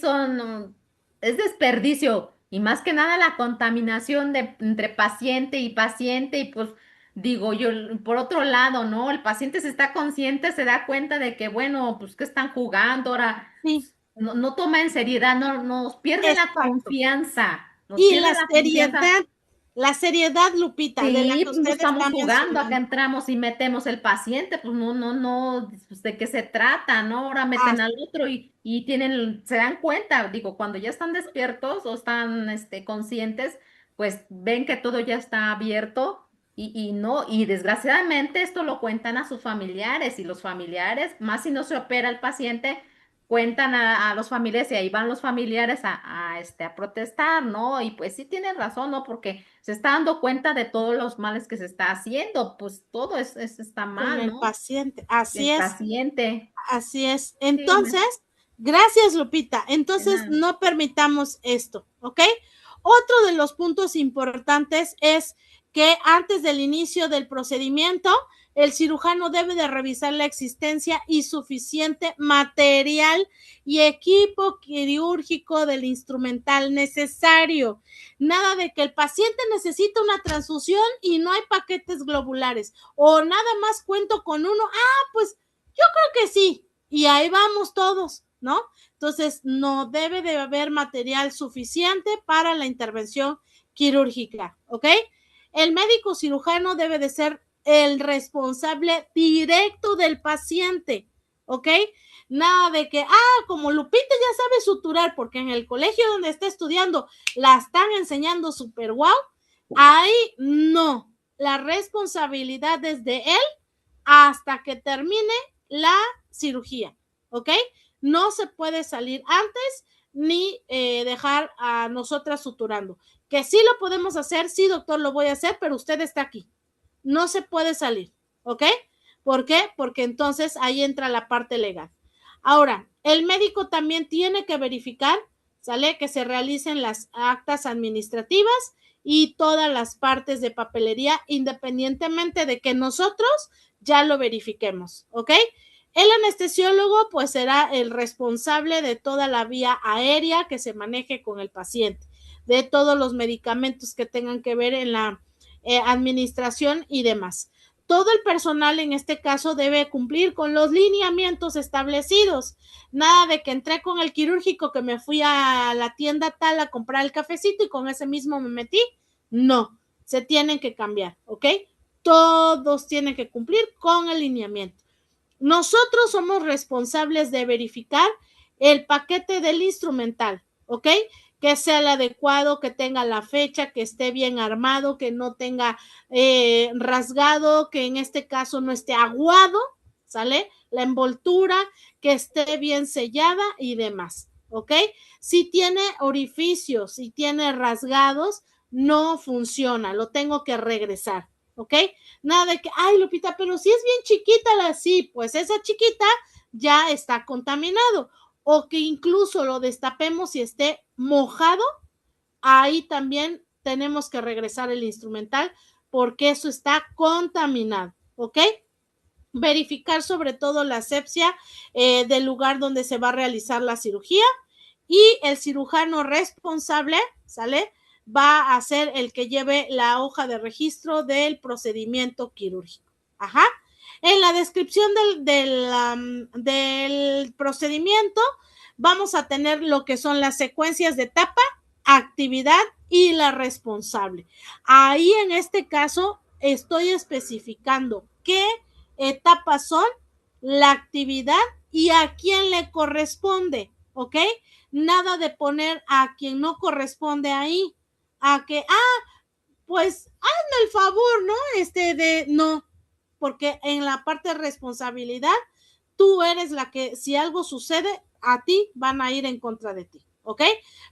es desperdicio, y más que nada la contaminación entre paciente, y pues, digo, yo, por otro lado, ¿no? El paciente se está consciente, se da cuenta de que, bueno, pues que están jugando, ahora, Sí, no toma en seriedad, no, exacto. nos Y pierde la confianza. la seriedad, Lupita, de la Sí, que pues no usted estamos está jugando, acá mencionando. entramos y metemos el paciente, pues no, pues de qué se trata, ¿no? Ahora meten al otro y se dan cuenta, digo, cuando ya están despiertos o están, conscientes, pues ven que todo ya está abierto y desgraciadamente esto lo cuentan a sus familiares, y los familiares, más si no se opera el paciente, cuentan a los familiares, y ahí van los familiares a protestar, ¿no? Y pues sí tienen razón, ¿no? Porque se está dando cuenta de todos los males que se está haciendo, pues todo está Con mal, el ¿no? paciente. Así El es, paciente. así es. Sí, Entonces, gracias, Lupita. de Entonces, nada. no permitamos esto, ¿ok? Otro de los puntos importantes es que antes del inicio del procedimiento, el cirujano debe de revisar la existencia y suficiente material y equipo quirúrgico del instrumental necesario. Nada de que el paciente necesita una transfusión y no hay paquetes globulares, o nada más cuento con uno. Pues yo creo que sí, y ahí vamos todos, ¿no? Entonces, no debe de haber material suficiente para la intervención quirúrgica, ¿ok? El médico cirujano debe de ser el responsable directo del paciente, ¿ok? Nada de que, como Lupita ya sabe suturar, porque en el colegio donde está estudiando la están enseñando súper guau, ahí no. La responsabilidad es de él hasta que termine la cirugía, ¿ok? No se puede salir antes ni dejar a nosotras suturando. Que sí lo podemos hacer, sí, doctor, lo voy a hacer, pero usted está aquí. No se puede salir, ¿ok? ¿Por qué? Porque entonces ahí entra la parte legal. Ahora, el médico también tiene que verificar, ¿sale? Que se realicen las actas administrativas y todas las partes de papelería, independientemente de que nosotros ya lo verifiquemos, ¿ok? El anestesiólogo pues será el responsable de toda la vía aérea que se maneje con el paciente, de todos los medicamentos que tengan que ver en la administración y demás. Todo el personal en este caso debe cumplir con los lineamientos establecidos. Nada de que entré con el quirúrgico, que me fui a la tienda tal a comprar el cafecito y con ese mismo me metí. No, se tienen que cambiar, ¿ok? todos tienen que cumplir con el lineamiento. Nosotros somos responsables de verificar el paquete del instrumental, ¿ok? Que sea el adecuado, que tenga la fecha, que esté bien armado, que no tenga rasgado, que en este caso no esté aguado, ¿sale? La envoltura, que esté bien sellada y demás, ¿ok? Si tiene orificios, si tiene rasgados, no funciona, lo tengo que regresar, ¿ok? Nada de que, ay, Lupita, pero si es bien chiquita la sí, pues esa chiquita ya está contaminado. O que incluso lo destapemos y esté mojado, ahí también tenemos que regresar el instrumental porque eso está contaminado, ¿ok? Verificar sobre todo la asepsia del lugar donde se va a realizar la cirugía y el cirujano responsable, ¿sale? Va a ser el que lleve la hoja de registro del procedimiento quirúrgico. Ajá. En la descripción del procedimiento vamos a tener lo que son las secuencias de etapa, actividad y la responsable. Ahí en este caso estoy especificando qué etapas son, la actividad y a quién le corresponde, ¿ok? Nada de poner a quien no corresponde ahí, a que, pues hazme el favor, ¿no? No, porque en la parte de responsabilidad, tú eres la que, si algo sucede, a ti van a ir en contra de ti, ¿ok?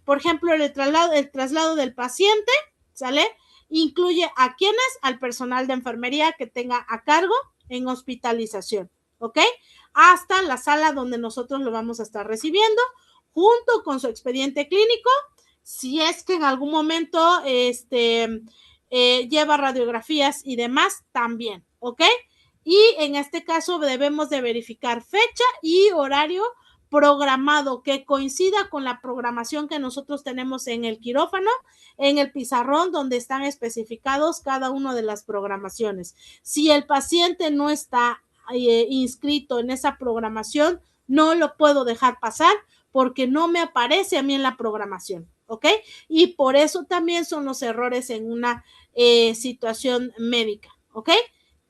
Por ejemplo, el traslado del paciente, ¿sale? Incluye a quienes, al personal de enfermería que tenga a cargo en hospitalización, ¿ok? Hasta la sala donde nosotros lo vamos a estar recibiendo, junto con su expediente clínico, si es que en algún momento lleva radiografías y demás, también, ¿ok? Y en este caso debemos de verificar fecha y horario programado que coincida con la programación que nosotros tenemos en el quirófano, en el pizarrón donde están especificados cada una de las programaciones. Si el paciente no está inscrito en esa programación, no lo puedo dejar pasar porque no me aparece a mí en la programación, ¿ok? Y por eso también son los errores en una situación médica, ¿ok?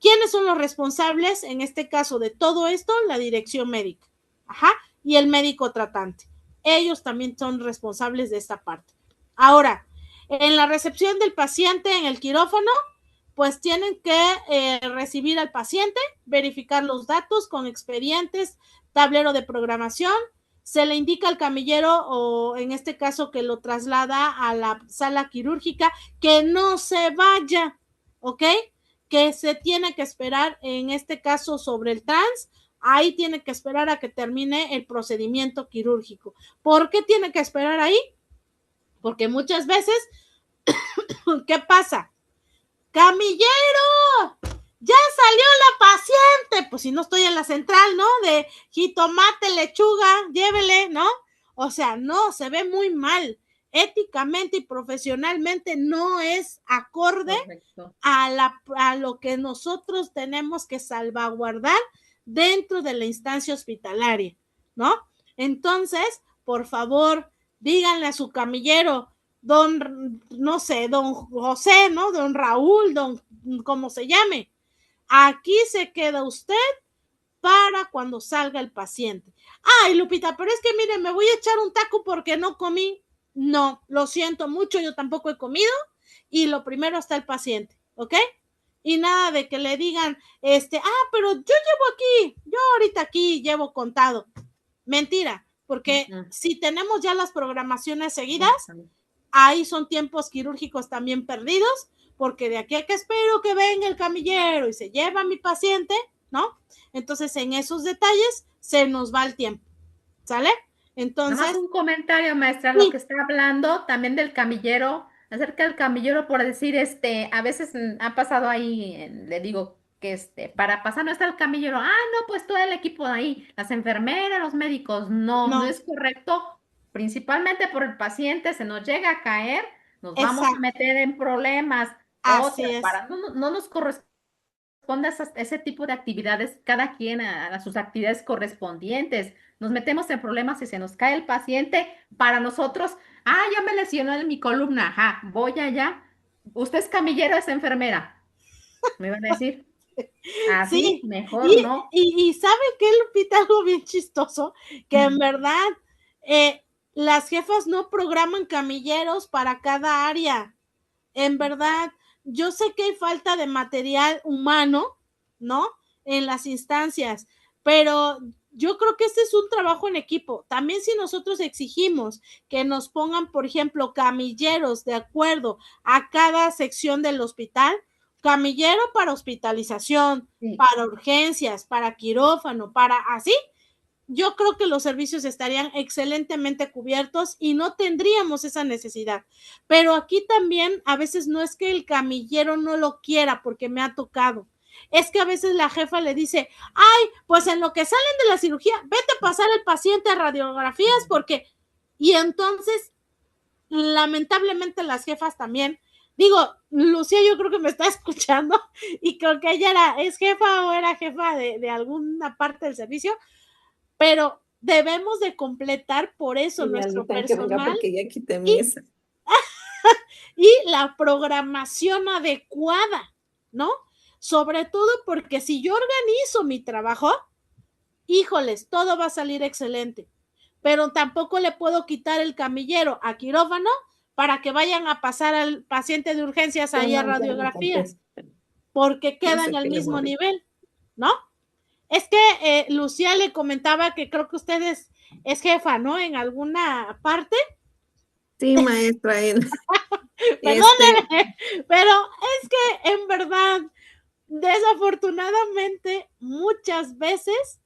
¿Quiénes son los responsables en este caso de todo esto? La dirección médica, ajá, y el médico tratante. Ellos también son responsables de esta parte. Ahora, en la recepción del paciente en el quirófano, pues tienen que recibir al paciente, verificar los datos con expedientes, tablero de programación, se le indica al camillero o en este caso que lo traslada a la sala quirúrgica que no se vaya, ¿ok? Que se tiene que esperar en este caso sobre el trans, ahí tiene que esperar a que termine el procedimiento quirúrgico. ¿Por qué tiene que esperar ahí? Porque muchas veces, ¿qué pasa? ¡Camillero! ¡Ya salió la paciente! Pues si no estoy en la central, ¿no? De jitomate, lechuga, llévele, ¿no? O sea, no, se ve muy mal. Éticamente y profesionalmente no es acorde a lo que nosotros tenemos que salvaguardar dentro de la instancia hospitalaria, ¿no? Entonces, por favor, díganle a su camillero, no sé, don José, ¿no? Don Raúl, como se llame. Aquí se queda usted para cuando salga el paciente. Ay, Lupita, pero es que mire, me voy a echar un taco porque no comí. No, lo siento mucho, yo tampoco he comido y lo primero está el paciente, ¿ok? Y nada de que le digan, pero yo llevo aquí, yo ahorita aquí llevo contado. Mentira, porque si tenemos ya las programaciones seguidas, ahí son tiempos quirúrgicos también perdidos, porque de aquí a que espero que venga el camillero y se lleva a mi paciente, ¿no? Entonces, en esos detalles se nos va el tiempo, ¿sale? Entonces. Nada más un comentario, maestra, sí. Lo que está hablando también del camillero, acerca del camillero, por decir, a veces ha pasado ahí, le digo que para pasar no está el camillero, no, pues todo el equipo de ahí, las enfermeras, los médicos, no es correcto, principalmente por el paciente, se nos llega a caer, nos vamos a meter en problemas. Así es. No nos corresponde ese tipo de actividades, cada quien a sus actividades correspondientes. Nos metemos en problemas si se nos cae el paciente. Para nosotros, ya me lesionó en mi columna, voy allá. ¿Usted es camillero o es enfermera? me van a decir. Así, Sí, mejor no. y ¿sabe qué, Lupita? Algo bien chistoso, que en verdad las jefas no programan camilleros para cada área. En verdad, yo sé que hay falta de material humano, ¿no? En las instancias, pero yo creo que este es un trabajo en equipo. También si nosotros exigimos que nos pongan, por ejemplo, camilleros de acuerdo a cada sección del hospital, camillero para hospitalización, Sí. para urgencias, para quirófano, para así, yo creo que los servicios estarían excelentemente cubiertos y no tendríamos esa necesidad. Pero aquí también a veces no es que el camillero no lo quiera porque me ha tocado. Es que a veces la jefa le dice, ay, pues en lo que salen de la cirugía, vete a pasar el paciente a radiografías porque... Y entonces, lamentablemente las jefas también, digo, Lucía yo creo que me está escuchando y creo que ella es jefa o era jefa de alguna parte del servicio, pero debemos de completar por eso Dile a nuestro Alita que venga personal porque ya quité mi y, esa. y la programación adecuada, ¿no? Sobre todo porque si yo organizo mi trabajo, híjoles, todo va a salir excelente, pero tampoco le puedo quitar el camillero a quirófano para que vayan a pasar al paciente de urgencias No, ahí a no, ya me radiografías, contesta. porque No queda en sé el qué le mismo moví. nivel, ¿no? Es que Lucía le comentaba que creo que ustedes es jefa, ¿no? En alguna parte. Sí, maestra, este, Perdóneme, pero es que en verdad, desafortunadamente, muchas veces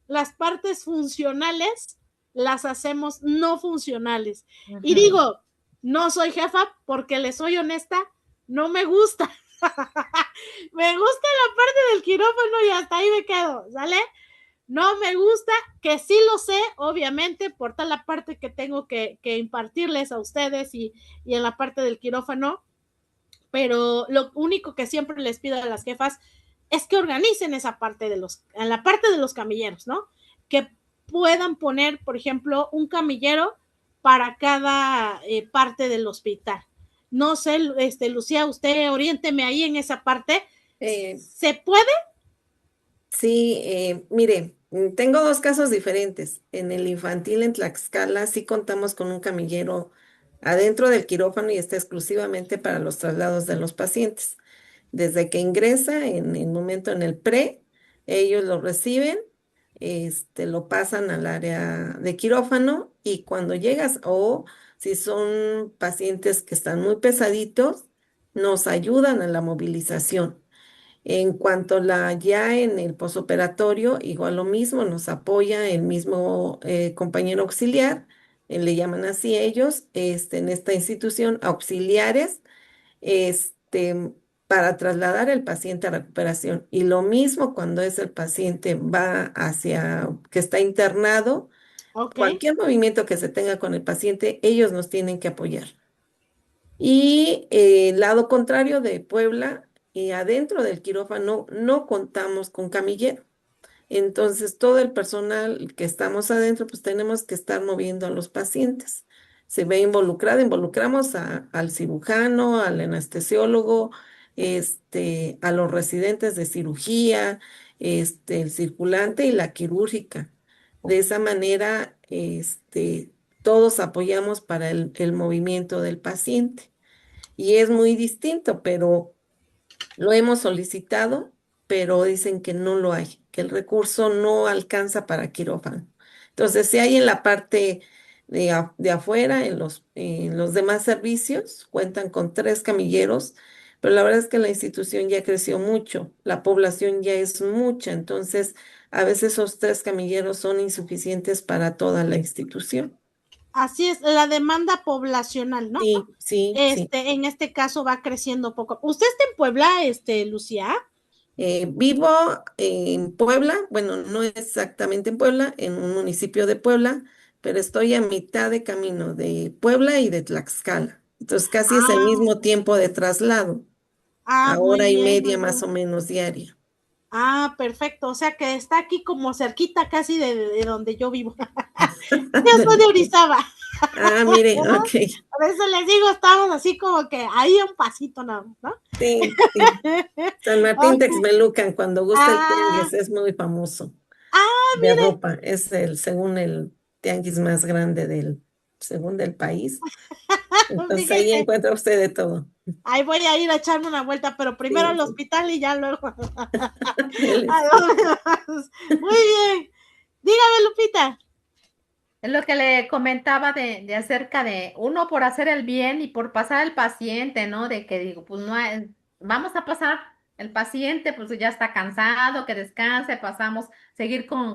las partes funcionales las hacemos no funcionales. Y Ujú. digo, no soy jefa porque le soy honesta, no me gusta. Me gusta la parte del quirófano y hasta ahí me quedo, ¿sale? No me gusta, que sí lo sé, obviamente, por tal la parte que tengo que impartirles a ustedes y en la parte del quirófano, pero lo único que siempre les pido a las jefas es que organicen esa parte en la parte de los camilleros, ¿no? Que puedan poner, por ejemplo, un camillero para cada parte del hospital. No sé, Lucía, usted oriénteme ahí en esa parte. eh, ¿Se puede? sí, mire, tengo dos casos diferentes. En el infantil en Tlaxcala sí contamos con un camillero adentro del quirófano y está exclusivamente para los traslados de los pacientes. Desde que ingresa en el momento en el pre, ellos lo reciben, lo pasan al área de quirófano y cuando llegas o si son pacientes que están muy pesaditos, nos ayudan a la movilización. En cuanto ya en el posoperatorio, igual lo mismo, nos apoya el mismo compañero auxiliar, le llaman así ellos, en esta institución, auxiliares, este, para trasladar al paciente a recuperación. Y lo mismo cuando es el paciente va hacia, que está internado, Ok, cualquier movimiento que se tenga con el paciente, ellos nos tienen que apoyar. Y el lado contrario de Puebla, adentro del quirófano no contamos con camillero. Entonces, todo el personal que estamos adentro, pues tenemos que estar moviendo a los pacientes. Se ve involucramos al cirujano, al anestesiólogo, a los residentes de cirugía, el circulante y la quirúrgica. De esa manera, todos apoyamos para el movimiento del paciente y es muy distinto, pero lo hemos solicitado, pero dicen que no lo hay, que el recurso no alcanza para quirófano. Entonces, si hay en la parte de afuera, en los demás servicios, cuentan con 3 camilleros, pero la verdad es que la institución ya creció mucho, la población ya es mucha, entonces a veces esos 3 camilleros son insuficientes para toda la institución. así es, la demanda poblacional, ¿no? Sí, sí, sí. En este caso va creciendo poco. ¿Usted está en Puebla, Lucía? Vivo en Puebla, bueno, no exactamente en Puebla, en un municipio de Puebla, pero estoy a mitad de camino de Puebla y de Tlaxcala. Entonces casi es el Ah, mismo tiempo de traslado, a muy hora y bien, media muy más bien. o menos diaria. Ah, perfecto. O sea que está aquí como cerquita casi de donde yo vivo. Yo soy de Orizaba. Ah, mire, ok. Por eso les digo, estamos así como que ahí un pasito nada más, ¿no? Sí, sí. San Martín Ok. Texmelucan, cuando gusta el Ah, tianguis, es muy famoso de mire, ropa. Es según el tianguis más grande según del país. Entonces ahí fíjese, encuentra usted de todo. ahí voy a ir a echarme una vuelta, pero primero Sí, al sí. hospital y ya luego Dele, a sí. los demás. Muy bien. Dígame, Lupita. Es lo que le comentaba de acerca de uno por hacer el bien y por pasar al paciente, ¿no? De que digo, pues no vamos a pasar el paciente, pues ya está cansado, que descanse, pasamos,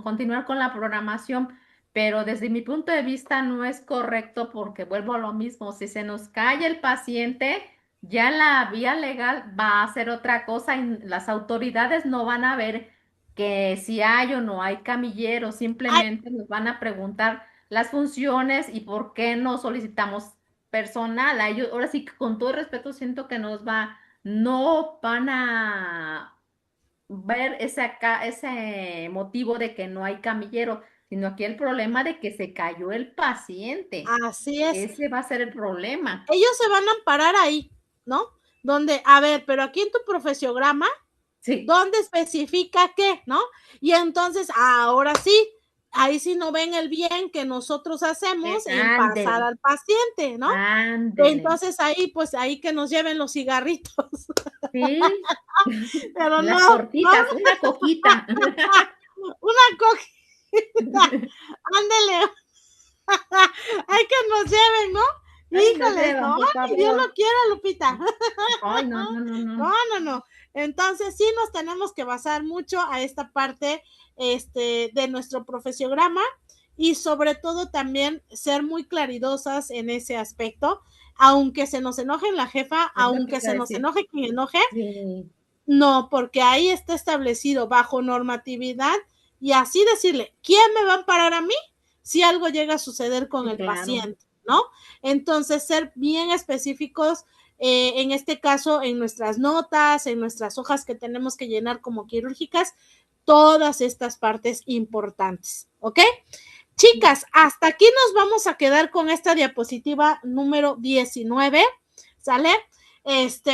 continuar con la programación, pero desde mi punto de vista no es correcto porque vuelvo a lo mismo, si se nos cae el paciente, ya la vía legal va a hacer otra cosa y las autoridades no van a ver que si hay o no hay camilleros, Ay, simplemente nos van a preguntar las funciones y por qué no solicitamos personal. Ahora sí que con todo el respeto siento que no van a ver ese motivo de que no hay camillero, sino aquí el problema de que se cayó el paciente. así es. Ese va a ser el problema. Ellos se van a amparar ahí, ¿no? Donde, a ver, pero aquí en tu profesiograma, Sí, ¿dónde especifica qué, no? Y entonces, ahora sí, ahí sí no ven el bien que nosotros hacemos en pasar ándele, al paciente, ¿no? ándele. Entonces ahí, pues ahí que nos lleven los cigarritos, Sí, pero no, las no, tortitas, una coquita. una coquita, ándele, hay que nos lleven, ¿no? Ay, nos Híjoles, llevan, no, por ay, Dios favor. lo quiera, Lupita. Ay, no, no, no, No, no. no, no. Entonces sí nos tenemos que basar mucho a esta parte de nuestro profesiograma y sobre todo también ser muy claridosas en ese aspecto, aunque se nos enoje la jefa, Es lo que aunque iba a se nos decir. enoje quien enoje, Sí, no, porque ahí está establecido bajo normatividad y así decirle, ¿quién me va a amparar a mí si algo llega a suceder con sí, el claro. paciente? ¿No? Entonces, ser bien específicos, en este caso, en nuestras notas, en nuestras hojas que tenemos que llenar como quirúrgicas, todas estas partes importantes, ¿ok? Chicas, hasta aquí nos vamos a quedar con esta diapositiva número 19, ¿sale?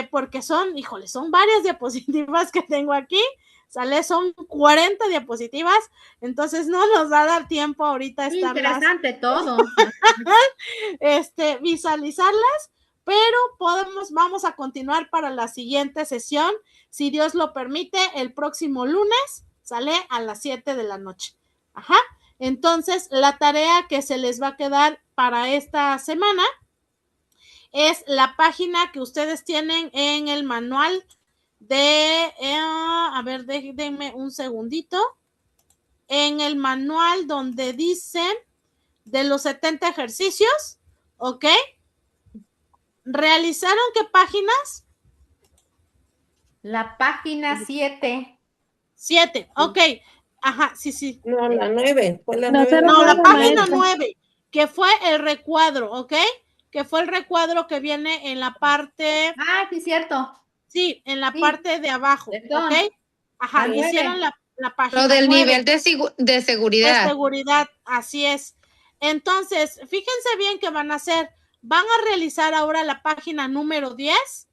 Porque híjole, son varias diapositivas que tengo aquí, ¿sale? Son 40 diapositivas, entonces no nos va a dar tiempo ahorita a estarlas, Interesante todo. visualizarlas, pero vamos a continuar para la siguiente sesión, si Dios lo permite, el próximo lunes, ¿sale? A las 7 de la noche. Ajá. Entonces, la tarea que se les va a quedar para esta semana es la página que ustedes tienen en el manual a ver, denme un segundito, en el manual donde dice de los 70 ejercicios, ¿ok? ¿Realizaron qué páginas? La página 7. 7, ok. Ajá, sí, sí. No, la 9, fue la No 9 se la No, que la recuerda, página recomienda. maestra. 9, que fue el recuadro, ¿ok? Que fue el recuadro que viene en la parte, Ah, sí, cierto. sí, en la Sí, parte de abajo, ¿ok? perdón. Ajá, La Sí, hicieron 9. la Lo página del 9 nivel de de seguridad. seguridad, así es. Entonces, fíjense bien qué van a hacer. Van a realizar ahora la página número 10,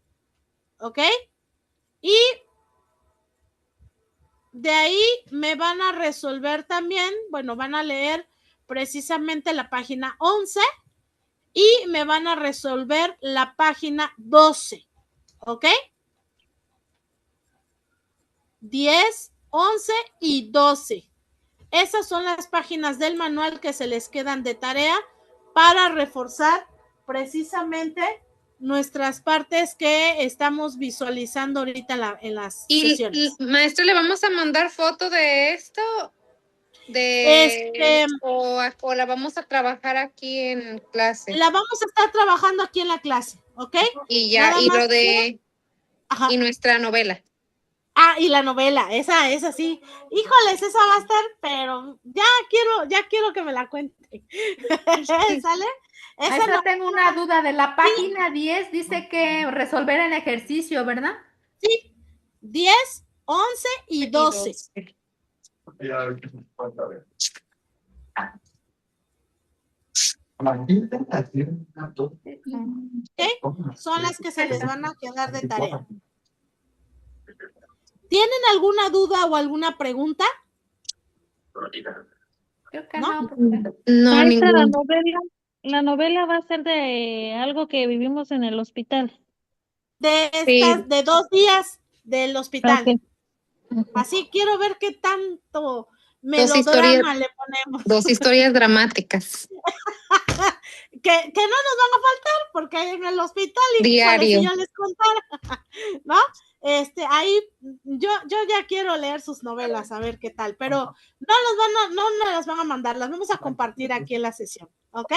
¿ok? Y de ahí me van a resolver también, bueno, van a leer precisamente la página 11 y me van a resolver la página 12, ¿ok? 10, 11 y 12. Esas son las páginas del manual que se les quedan de tarea para reforzar precisamente nuestras partes que estamos visualizando ahorita en las sesiones. Maestro, ¿le vamos a mandar foto de esto? Este, O la vamos a trabajar aquí en clase. la vamos a estar trabajando aquí en la clase, ¿ok? Y ya, Nada y más lo de, ajá. y nuestra novela. Ah, y la novela, esa sí. Híjoles, esa va a estar, pero ya quiero que me la cuente. ¿Sale? Esa Maestra, no, tengo una duda. De la sí, página 10 dice que resolver el ejercicio, ¿verdad? sí. 10, 11 y 12. ¿Ok? Son las que se les van a quedar de tarea. ¿Tienen alguna duda o alguna pregunta? Creo que ¿No? no, profe. No, Maestra, ningún. la novela va a ser de algo que vivimos en el hospital. Sí, De 2 días del hospital. Ok. Así quiero ver qué tanto dos historias, melodrama le ponemos. 2 historias dramáticas. Que no nos van a faltar, porque en el hospital, híjole, si Diario. yo les contara, ¿no? Ahí yo ya quiero leer sus novelas, a ver qué tal, pero no nos las van a mandar, las vamos a compartir aquí en la sesión, ¿ok?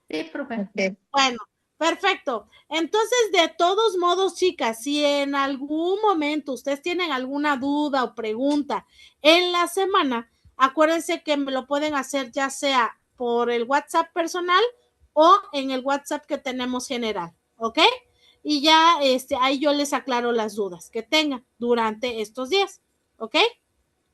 Sí, profe. Ok. Bueno, perfecto. Entonces, de todos modos, chicas, si en algún momento ustedes tienen alguna duda o pregunta en la semana, acuérdense que me lo pueden hacer ya sea por el WhatsApp personal o en el WhatsApp que tenemos general, ¿ok? Y ya ahí yo les aclaro las dudas que tengan durante estos días, ¿ok?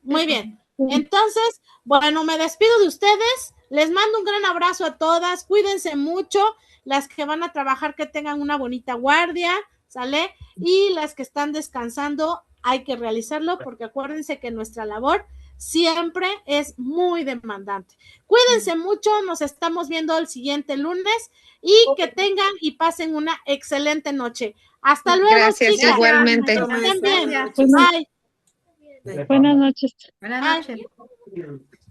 Muy bien. Entonces, bueno, me despido de ustedes. Les mando un gran abrazo a todas. Cuídense mucho. Las que van a trabajar, que tengan una bonita guardia, ¿sale? Y las que están descansando, hay que realizarlo porque acuérdense que nuestra labor siempre es muy demandante. Cuídense mucho. Nos estamos viendo el siguiente lunes y que tengan y pasen una excelente noche. Hasta luego, Gracias, chicas. igualmente. Que estén bien. Gracias. Bye. Buenas noches. Buenas Bye. noches.